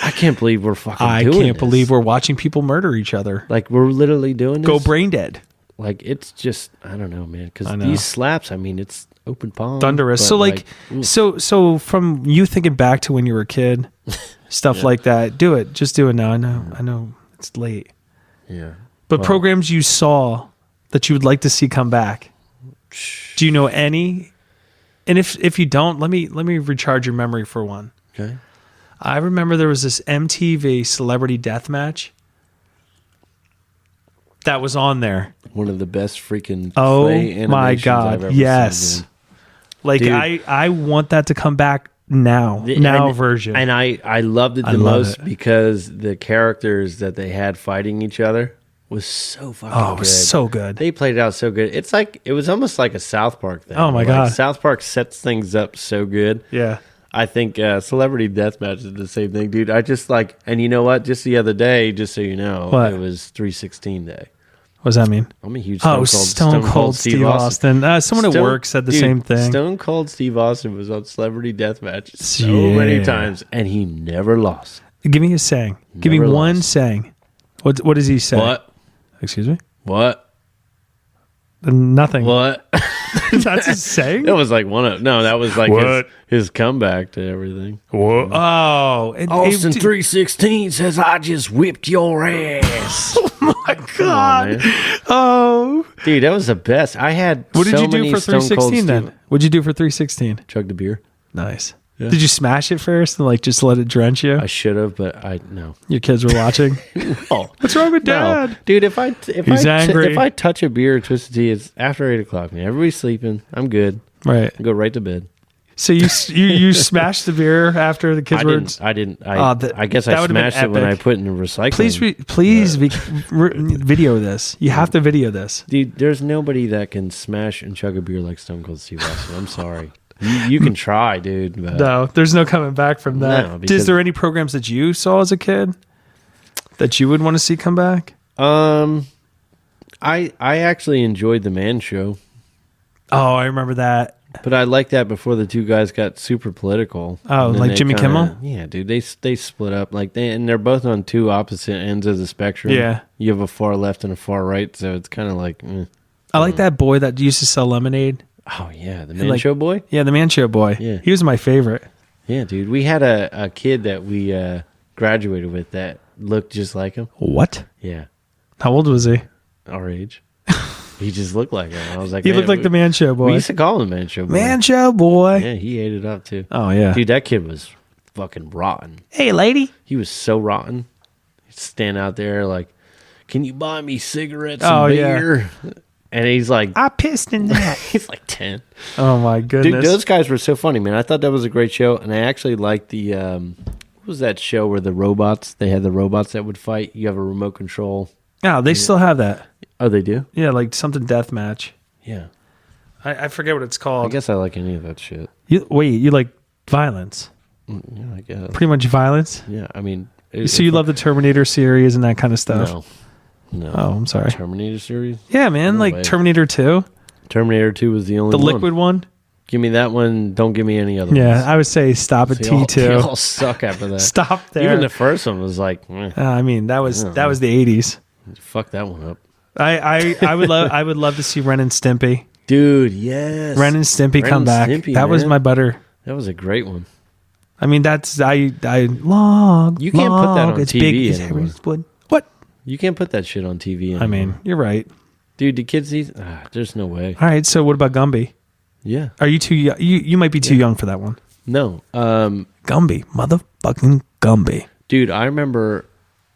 I can't believe we're fucking doing this. I can't believe we're watching people murder each other. Like, we're literally doing this. Go brain dead. Like, it's just, I don't know, man. Because these slaps, I mean, it's open palm. Thunderous. So so from you thinking back to when you were a kid, stuff like that, do it. Just do it now. I know it's late. Yeah. But programs you saw that you would like to see come back, do you know any? And if you don't, let me recharge your memory for one. Okay. I remember there was this MTV Celebrity Deathmatch that was on there. One of the best freaking my God, I've ever yes. seen. Like, dude, I want that to come back now. Version. And I loved it the most because the characters that they had fighting each other was so fucking good. It was so good. They played it out so good. It's like, it was almost like a South Park thing. Oh my God. South Park sets things up so good. Yeah. I think Celebrity Deathmatch is the same thing, dude. I just like, and you know what? Just the other day, just so you know, it was 316 day. What does that mean? I'm a huge Stone Cold Steve Austin. Someone at work said the same thing. Stone Cold Steve Austin was on Celebrity Deathmatch so many times, and he never lost. Give me a saying. Give me one saying. What does he say? What? Excuse me? What? Nothing. What? That's his saying? That was like that was like his comeback to everything. Whoa. Oh. Austin 316 says, I just whipped your ass. Oh, my God. Oh. Dude, that was the best. I had What did so you do many for Stone Cold 316 then? Steve- What'd you do for 316? Chug the beer. Nice. Yeah. Did you smash it first and like just let it drench you? I should have, but no. Your kids were watching. Oh, What's wrong with Dad? no. Dude, if He's angry. if I touch a beer or Twisted Tea, it's after 8 o'clock. Man, everybody's sleeping. I'm good. Right. I go right to bed. So you smashed the beer after the kids were. I didn't. I guess I smashed it when I put it in the recycling. Please video this. You have to video this. Dude, there's nobody that can smash and chug a beer like Stone Cold Steve Austin. I'm sorry. You can try, dude. But No, there's no coming back from that. No, Is there any programs that you saw as a kid that you would want to see come back? I actually enjoyed the Man Show, Oh, I remember that. but I liked that before the two guys got super political. Oh, And then like they Jimmy Kimmel? Yeah, dude. They split up and they're both on two opposite ends of the spectrum. Yeah. You have a far left and a far right, so it's kind of like. I like that boy that used to sell lemonade. Oh yeah, the Man Show boy. Yeah, the Man Show boy. Yeah. He was my favorite. Yeah, dude. We had a kid that we graduated with that looked just like him. What? Yeah, How old was he? our age. He just looked like him. I was like, He looked like the Man Show boy. We used to call him Man Show boy. Man Show boy. Yeah, he ate it up too. Oh, yeah. Dude, that kid was fucking rotten. Hey, lady. He was so rotten. He'd stand out there like, can you buy me cigarettes Oh, and yeah. beer? And he's like, I pissed in that. he's like 10. Oh, my goodness. Dude, those guys were so funny, man. I thought that was a great show. And I actually liked the, what was that show where they had the robots that would fight? You have a remote control. Oh, they still have that. Oh, they do? Yeah, like something death match. Yeah. I forget what it's I called. guess I like any of that shit. You like violence? Yeah, I guess. Pretty much violence. Yeah, I mean. So you love the Terminator series and that kind of stuff? No. Oh, I'm sorry. Terminator series? Yeah, man, No like way. Terminator 2, Terminator 2 was the only the one. liquid one. Give me that one. Don't give me any other Yeah, ones. I would say stop at They all T2. suck after that. Stop there. Even the first one was like, I mean, that was the 80s. fuck that one up. I would love to see Ren and Stimpy. Dude, yes. Ren and Stimpy come and back. Stimpy, That was man. my butter. That was a great one. I mean, that's I log. You can't put that on it's TV big. It's anymore. Harry's wood. What? You can't put that shit on TV anymore. I mean, you're right. dude, the kids these there's no way. All right, so what about Gumby? Yeah. Are you too young? You might be too young for that one. No. Gumby, motherfucking Gumby. Dude, I remember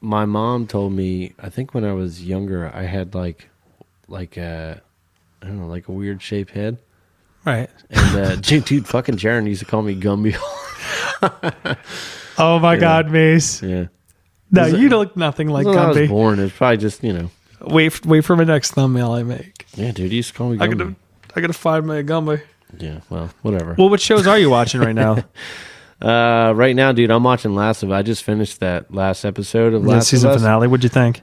my mom told me, I think when I was younger, I had like a, I don't know, like a weird shaped head. Right. And dude, fucking Jaron used to call me Gumby. Oh my God, Mase. Yeah. No, you look nothing like When I was Gumby. born, it's probably just, Wait for my next thumbnail I make. Yeah, dude, he used to call me Gumby. I gotta find my Gumby. Yeah, well, whatever. Well, what shows are you watching right now? Right now, dude, I'm watching Last of Us. I just finished that last episode of The Last season of Us. finale. What'd you think?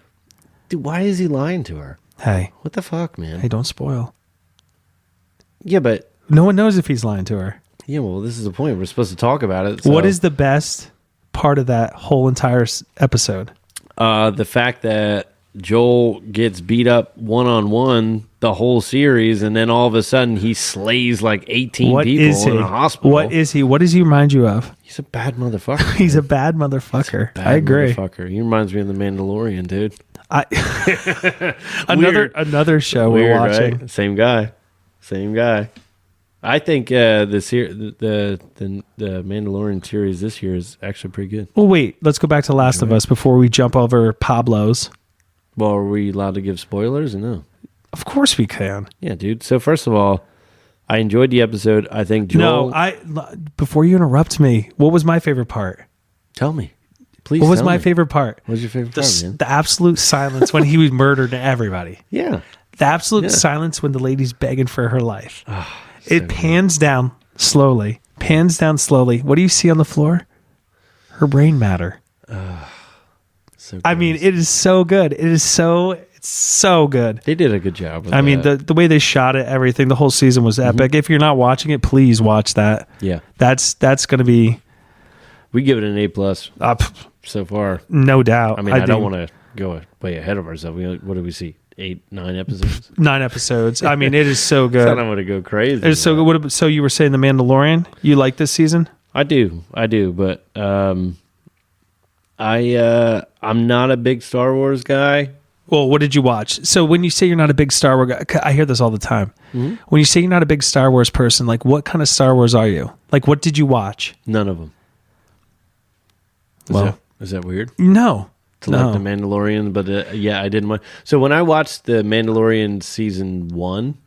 Dude, why is he lying to her? Hey, What the fuck, man? don't spoil. Yeah, but No one knows if he's lying to her. yeah, well, this is the point. We're supposed to talk about it. So. What is the best part of that whole entire episode? The fact that Joel gets beat up one-on-one the whole series, and then all of a sudden he slays like 18 What people is he? in a hospital. What is he? What does he remind you of? He's a bad motherfucker. He's a bad motherfucker. Bad I agree. Motherfucker. He reminds me of the Mandalorian, dude. Another show Weird, we're watching. right? Same guy. I think the Mandalorian series this year is actually pretty good. Well, wait. Let's go back to Last of Us before we jump over Pablo's. Well, are we allowed to give spoilers or no? Of course we can. Yeah, dude. So first of all, I enjoyed the episode. I think Joel. No, before you interrupt me, what was my favorite part? Tell me, please. What was tell my me. favorite part? What was your favorite part, man? The absolute silence when he was murdered everybody. Yeah. The absolute silence when the lady's begging for her life. Oh, It pans down slowly. What do you see on the floor? Her brain matter. So I mean, gross. it is so good. It's so good. They did a good job with I mean, that. the way they shot it, everything, the whole season was epic. If you're not watching it, please watch that. Yeah. That's going to be We give it an A+ up, so far. no doubt. I mean, I don't think- want to go way ahead of ourselves. What do we see? 9 episodes. 9 episodes. I mean, it is so good. I don't want to go crazy. It's so good. So you were saying The Mandalorian? You like this season? I do, but I'm not a big Star Wars guy. Well, what did you watch? So when you say you're not a big Star Wars guy, I hear this all the time. Mm-hmm. When you say you're not a big Star Wars person, like what kind of Star Wars are you? Like what did you watch? None of them. Is that weird? No. Like The Mandalorian, but I didn't want. So when I watched The Mandalorian season 1,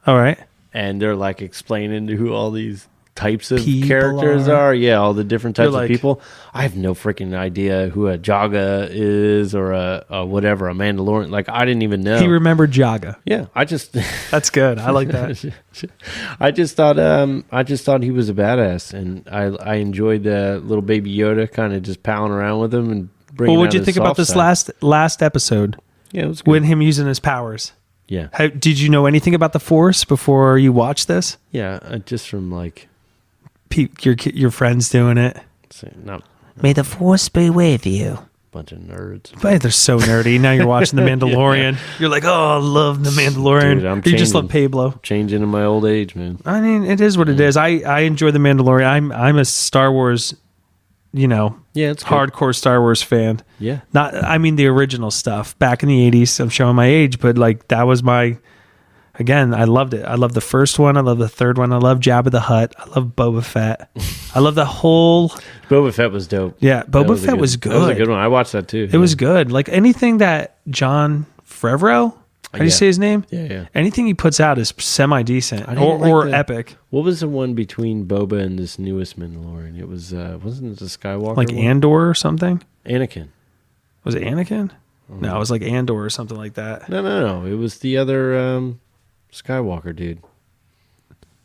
all right, and they're like explaining who all these types of characters are. Yeah, all the different types of people. I have no freaking idea who a Jaga is or a whatever, a Mandalorian. Like I didn't even know. He remembered Jaga. Yeah, That's good. I like that. I just thought he was a badass, and I enjoyed little baby Yoda kind of just palling around with him and bringing. Well, what did you think about this last episode? Yeah, it was good. With him using his powers. Yeah. Did you know anything about the Force before you watched this? Yeah, just from like your friends doing it. May the Force be with you. Bunch of nerds. But they're so nerdy. Now you're watching The Mandalorian. Yeah. You're like, oh, I love The Mandalorian. Dude, you just love Pablo. Changing in my old age, man. I mean, it is what it is. I enjoy The Mandalorian. I'm a Star Wars, it's hardcore Star Wars fan. Yeah. The original stuff back in the 80s. I'm showing my age, but like that was again, I loved it. I love the first one. I love the third one. I love Jabba the Hutt. I love Boba Fett. I love the whole... Boba Fett was dope. Yeah, Boba Fett was good. That was a good one. I watched that too. It was good. Like anything that John Favreau, how do you say his name? Yeah. Anything he puts out is semi-decent or epic. What was the one between Boba and this newest Mandalorian? It was, wasn't it the Skywalker like one? Andor or something? Anakin. Was it Anakin? No, it was like Andor or something like that. No. It was the other... Skywalker dude.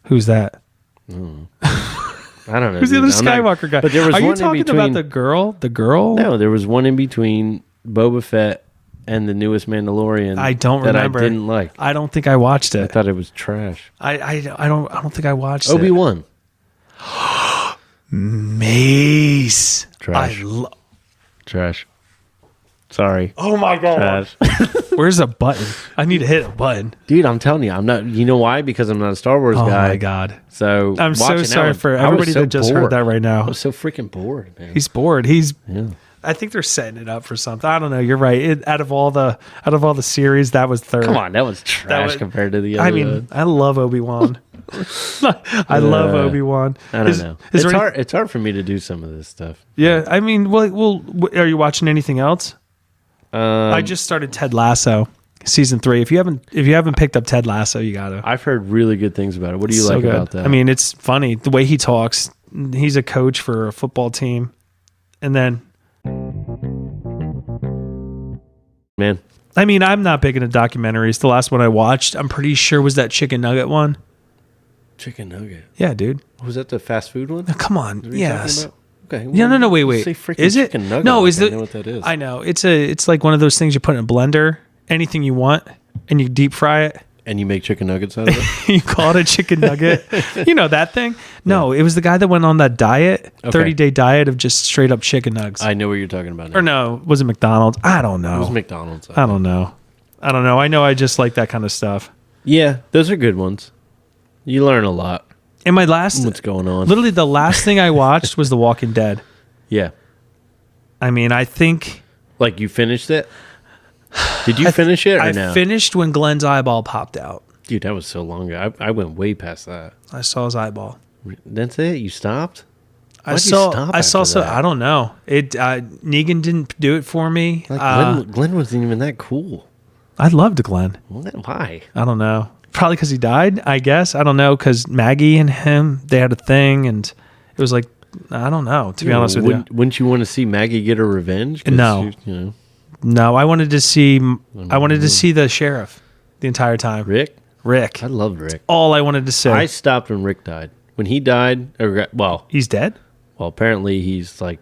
Who's that? I don't know. Who's the other Skywalker guy? But there was Are one you talking about the girl? The girl? No, there was one in between Boba Fett and the newest Mandalorian. I don't remember. I didn't like. I don't think I watched it. I thought it was trash. I don't think I watched Obi-Wan. Mace. Trash. Trash. Sorry. Oh my god. Where's a button? I need to hit a button. Dude, I'm telling you, I'm not. You know why? Because I'm not a Star Wars guy. Oh my god. So I'm so sorry for everybody that just heard that right now. I was so freaking bored, man. He's bored. I think they're setting it up for something. I don't know. You're right. Out of all the series, that was third. Come on, that was trash compared to the other. I mean, I love Obi-Wan. I love Obi-Wan. I don't know. It's hard for me to do some of this stuff. Yeah, I mean, well, are you watching anything else? I just started Ted Lasso season 3. If you haven't picked up Ted Lasso, you gotta. I've heard really good things about it. What do you like about that? I mean, it's funny the way he talks. He's a coach for a football team, and then, man, I mean, I'm not big into documentaries. The last one I watched, I'm pretty sure, was that chicken nugget one. Chicken nugget. Yeah, dude. Was that the fast food one? Oh, come on. Yes. Okay. Well, no. Wait. Is it? Nugget. No, is it? it? I know what that is. I know. It's like one of those things you put in a blender, anything you want, and you deep fry it. And you make chicken nuggets out of it? You call it a chicken nugget. You know that thing? No, it was the guy that went on that diet, 30-day diet of just straight up chicken nugs. I know what you're talking about now. Or no, was it McDonald's? I don't know. It was McDonald's. I don't know. I know I just like that kind of stuff. Yeah, those are good ones. You learn a lot. And my last... What's going on? Literally the last thing I watched was The Walking Dead. Yeah. I mean, I think... Like you finished it? Did you finish it or no? I finished when Glenn's eyeball popped out. Dude, that was so long ago. I went way past that. I saw his eyeball. That's it? You stopped? I saw. I don't know. Negan didn't do it for me. Glenn wasn't even that cool. I loved Glenn. Why? I don't know. Probably because he died, I guess. I don't know, because Maggie and him, they had a thing, and it was like, I don't know, to be honest with you. Wouldn't you want to see Maggie get her revenge? No. No, I wanted to see the sheriff the entire time. Rick? Rick. I loved Rick. All I wanted to say. I stopped when Rick died. When he died, he's dead? Well, apparently he's like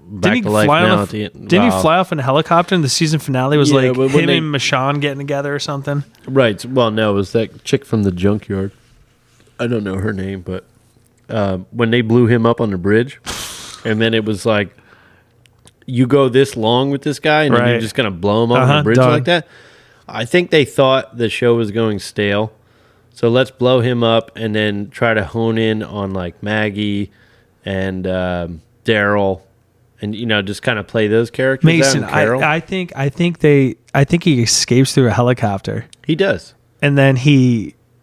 back to life now. Didn't he fly off in a helicopter? And the season finale was him and Michonne getting together or something? Right. Well, no, it was that chick from the junkyard. I don't know her name, but when they blew him up on the bridge, and then it was like, you go this long with this guy, and then you're just going to blow him up on the bridge like that. I think they thought the show was going stale, so let's blow him up and then try to hone in on like Maggie and Daryl, and just kind of play those characters. Mason, out, Carol. I think he escapes through a helicopter, He does. and then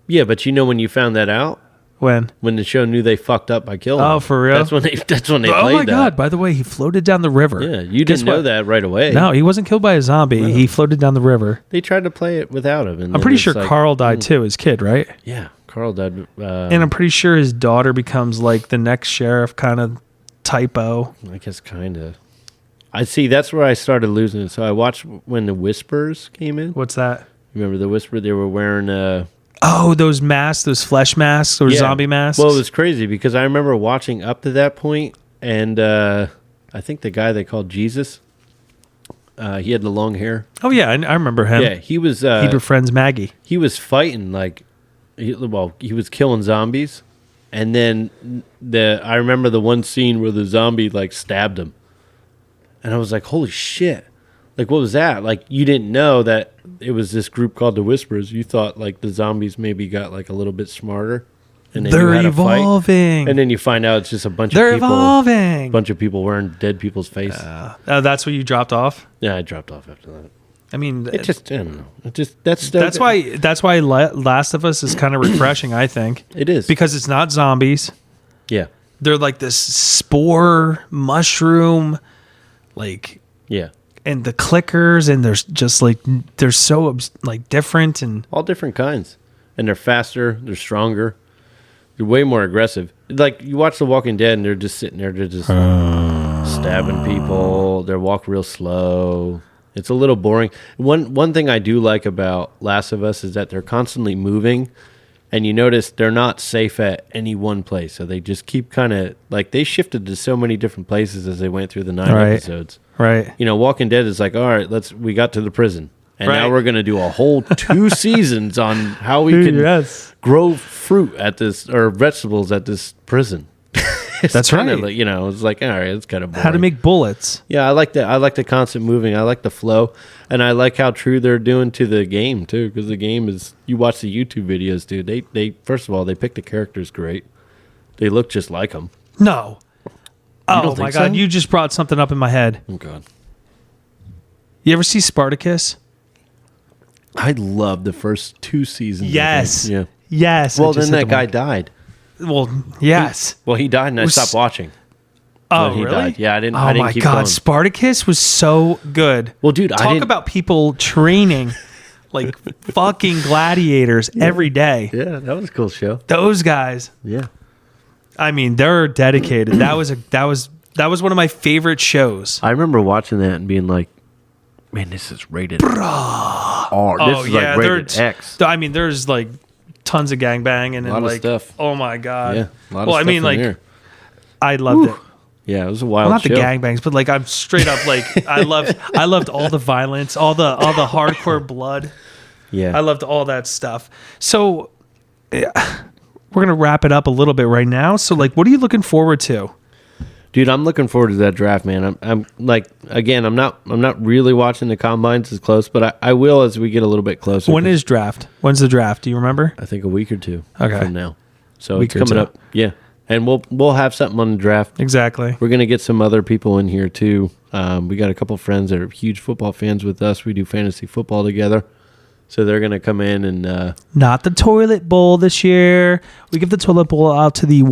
Yeah, but when you found that out, when the show knew they fucked up by killing him. Oh, for real? That's when they played oh my that. God! By the way, he floated down the river. Yeah, you Guess didn't know what? that right away. No, he wasn't killed by a zombie. He floated down the river. They tried to play it without him. And I'm pretty sure Carl died too, his kid, right? Yeah, Carl died. And I'm pretty sure his daughter becomes like the next sheriff, kind of typo. I guess kind of. I see. That's where I started losing it. So I watched when the Whispers came in. What's that? Remember the Whisper? They were wearing. Oh, those masks, those flesh masks or zombie masks. Well, it was crazy because I remember watching up to that point, and I think the guy they called Jesus, he had the long hair. Oh yeah, I remember him. Yeah, he was. He befriends Maggie. He was fighting like, he was killing zombies, and then I remember the one scene where the zombie like stabbed him, and I was like, holy shit. Like, what was that? Like, you didn't know that it was this group called the Whisperers. You thought, like, the zombies maybe got, like, a little bit smarter. And then They're you had evolving. And then you find out it's just a bunch They're of people. evolving. A bunch of people wearing dead people's faces. That's what you dropped off? Yeah, I dropped off after that. I mean... I don't know. That's why Last of Us is kind of refreshing, I think. It is. Because it's not zombies. Yeah. They're like this spore, mushroom, like... Yeah. And the clickers, and there's just like they're so like different and all different kinds, and they're faster, they're stronger, they're way more aggressive. Like you watch The Walking Dead, and they're just sitting there, they're just stabbing people. They walk real slow. It's a little boring. One thing I do like about Last of Us is that they're constantly moving, and you notice they're not safe at any one place. So they just keep kind of like they shifted to so many different places as they went through the 9 episodes. Right. Walking Dead is like, all right, we got to the prison. And now we're going to do a whole 2 seasons on how we can grow fruit at this, or vegetables at this prison. That's right. Like, it's like, all right, it's kind of boring. How to make bullets. Yeah, I like that. I like the constant moving. I like the flow. And I like how true they're doing to the game, too, because the game is, you watch the YouTube videos, dude. They first of all, they pick the characters great. They look just like them. No. Oh my God! So? You just brought something up in my head. Oh God! You ever see Spartacus? I love the first 2 seasons. Yes. Yeah. Yes. Well, then that guy died. Well, yes. He died, and I stopped watching. Oh, he really? Died. Yeah, I didn't. Oh I didn't my keep God! going. Spartacus was so good. Well, dude, talk about people training like fucking gladiators every day. Yeah, that was a cool show. Those guys. Yeah. I mean, they're dedicated. that was one of my favorite shows. I remember watching that and being like, "Man, this is rated R. This is like rated X." I mean, there's like tons of gangbanging and lot like of stuff. Oh my God! Yeah, a lot of stuff I mean, like here. I loved it. Yeah, it was a wild. Not show. the gangbangs, but like I'm straight up like I loved all the violence, all the hardcore blood. Yeah, I loved all that stuff. So. We're gonna wrap it up a little bit right now. So, like, what are you looking forward to, dude? I'm looking forward to that draft, man. I'm like, again, I'm not really watching the combines as close, but I will as we get a little bit closer. When is draft? When's the draft? Do you remember? I think a week or 2 okay. from now. So it's coming up. Yeah, and we'll have something on the draft. Exactly. We're gonna get some other people in here too. We got a couple friends that are huge football fans with us. We do fantasy football together. So they're going to come in and... Not the toilet bowl this year. We give the toilet bowl out to the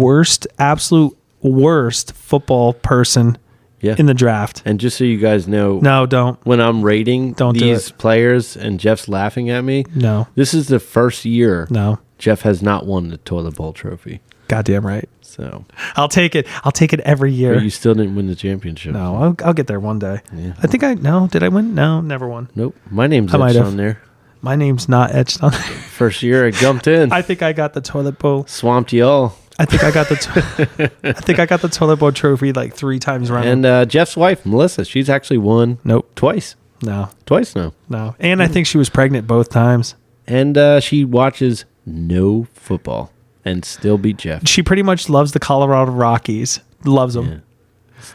absolute worst football person in the draft. And just so you guys know... No, don't. When I'm rating these players and Jeff's laughing at me... No. This is the first year... No. Jeff has not won the toilet bowl trophy. Goddamn right. So... I'll take it. I'll take it every year. But you still didn't win the championship. No, I'll get there one day. Yeah. I think Did I win? No, never won. Nope. My name's etched on there. My name's not etched on there. First year I jumped in. I think I got the toilet bowl. Swamped y'all. I think I got the toilet bowl trophy like 3 times running. And Jeff's wife, Melissa, she's actually won. Nope. Twice. No. Twice now. No. And I think she was pregnant both times. And she watches no football and still beat Jeff. She pretty much loves the Colorado Rockies. Loves them. Yeah.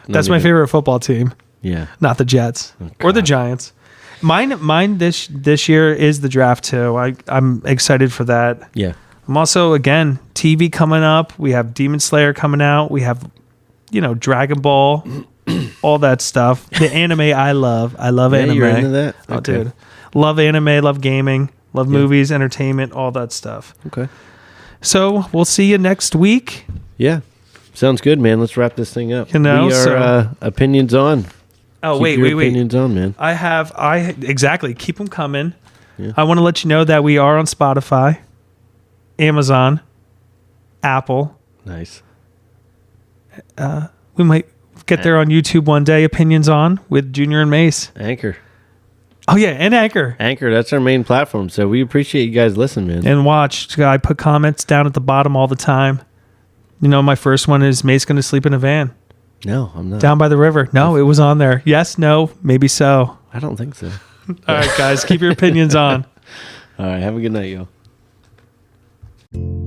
That's my favorite football team. Yeah. Not the Jets or the Giants. Mine this year is the draft too. I'm excited for that. Yeah. I'm also, again, TV coming up. We have Demon Slayer coming out. We have, Dragon Ball, all that stuff. The anime I love. I love anime. You're into that? Oh, dude. Love anime, love gaming, love movies, entertainment, all that stuff. Okay. So we'll see you next week. Yeah. Sounds good, man. Let's wrap this thing up. We are opinions on. Oh, Keep your opinions on, man. Exactly. Keep them coming. Yeah. I want to let you know that we are on Spotify, Amazon, Apple. Nice. We might get there on YouTube one day. Opinions on with Junior and Mase. Anchor. Oh yeah, and Anchor. Anchor. That's our main platform. So we appreciate you guys listening, man. And watch. I put comments down at the bottom all the time. My first one is Mase going to sleep in a van. No, I'm not. Down by the river. No, it was on there. Yes, no, maybe so. I don't think so. All right, guys, keep your opinions on. All right, have a good night, y'all.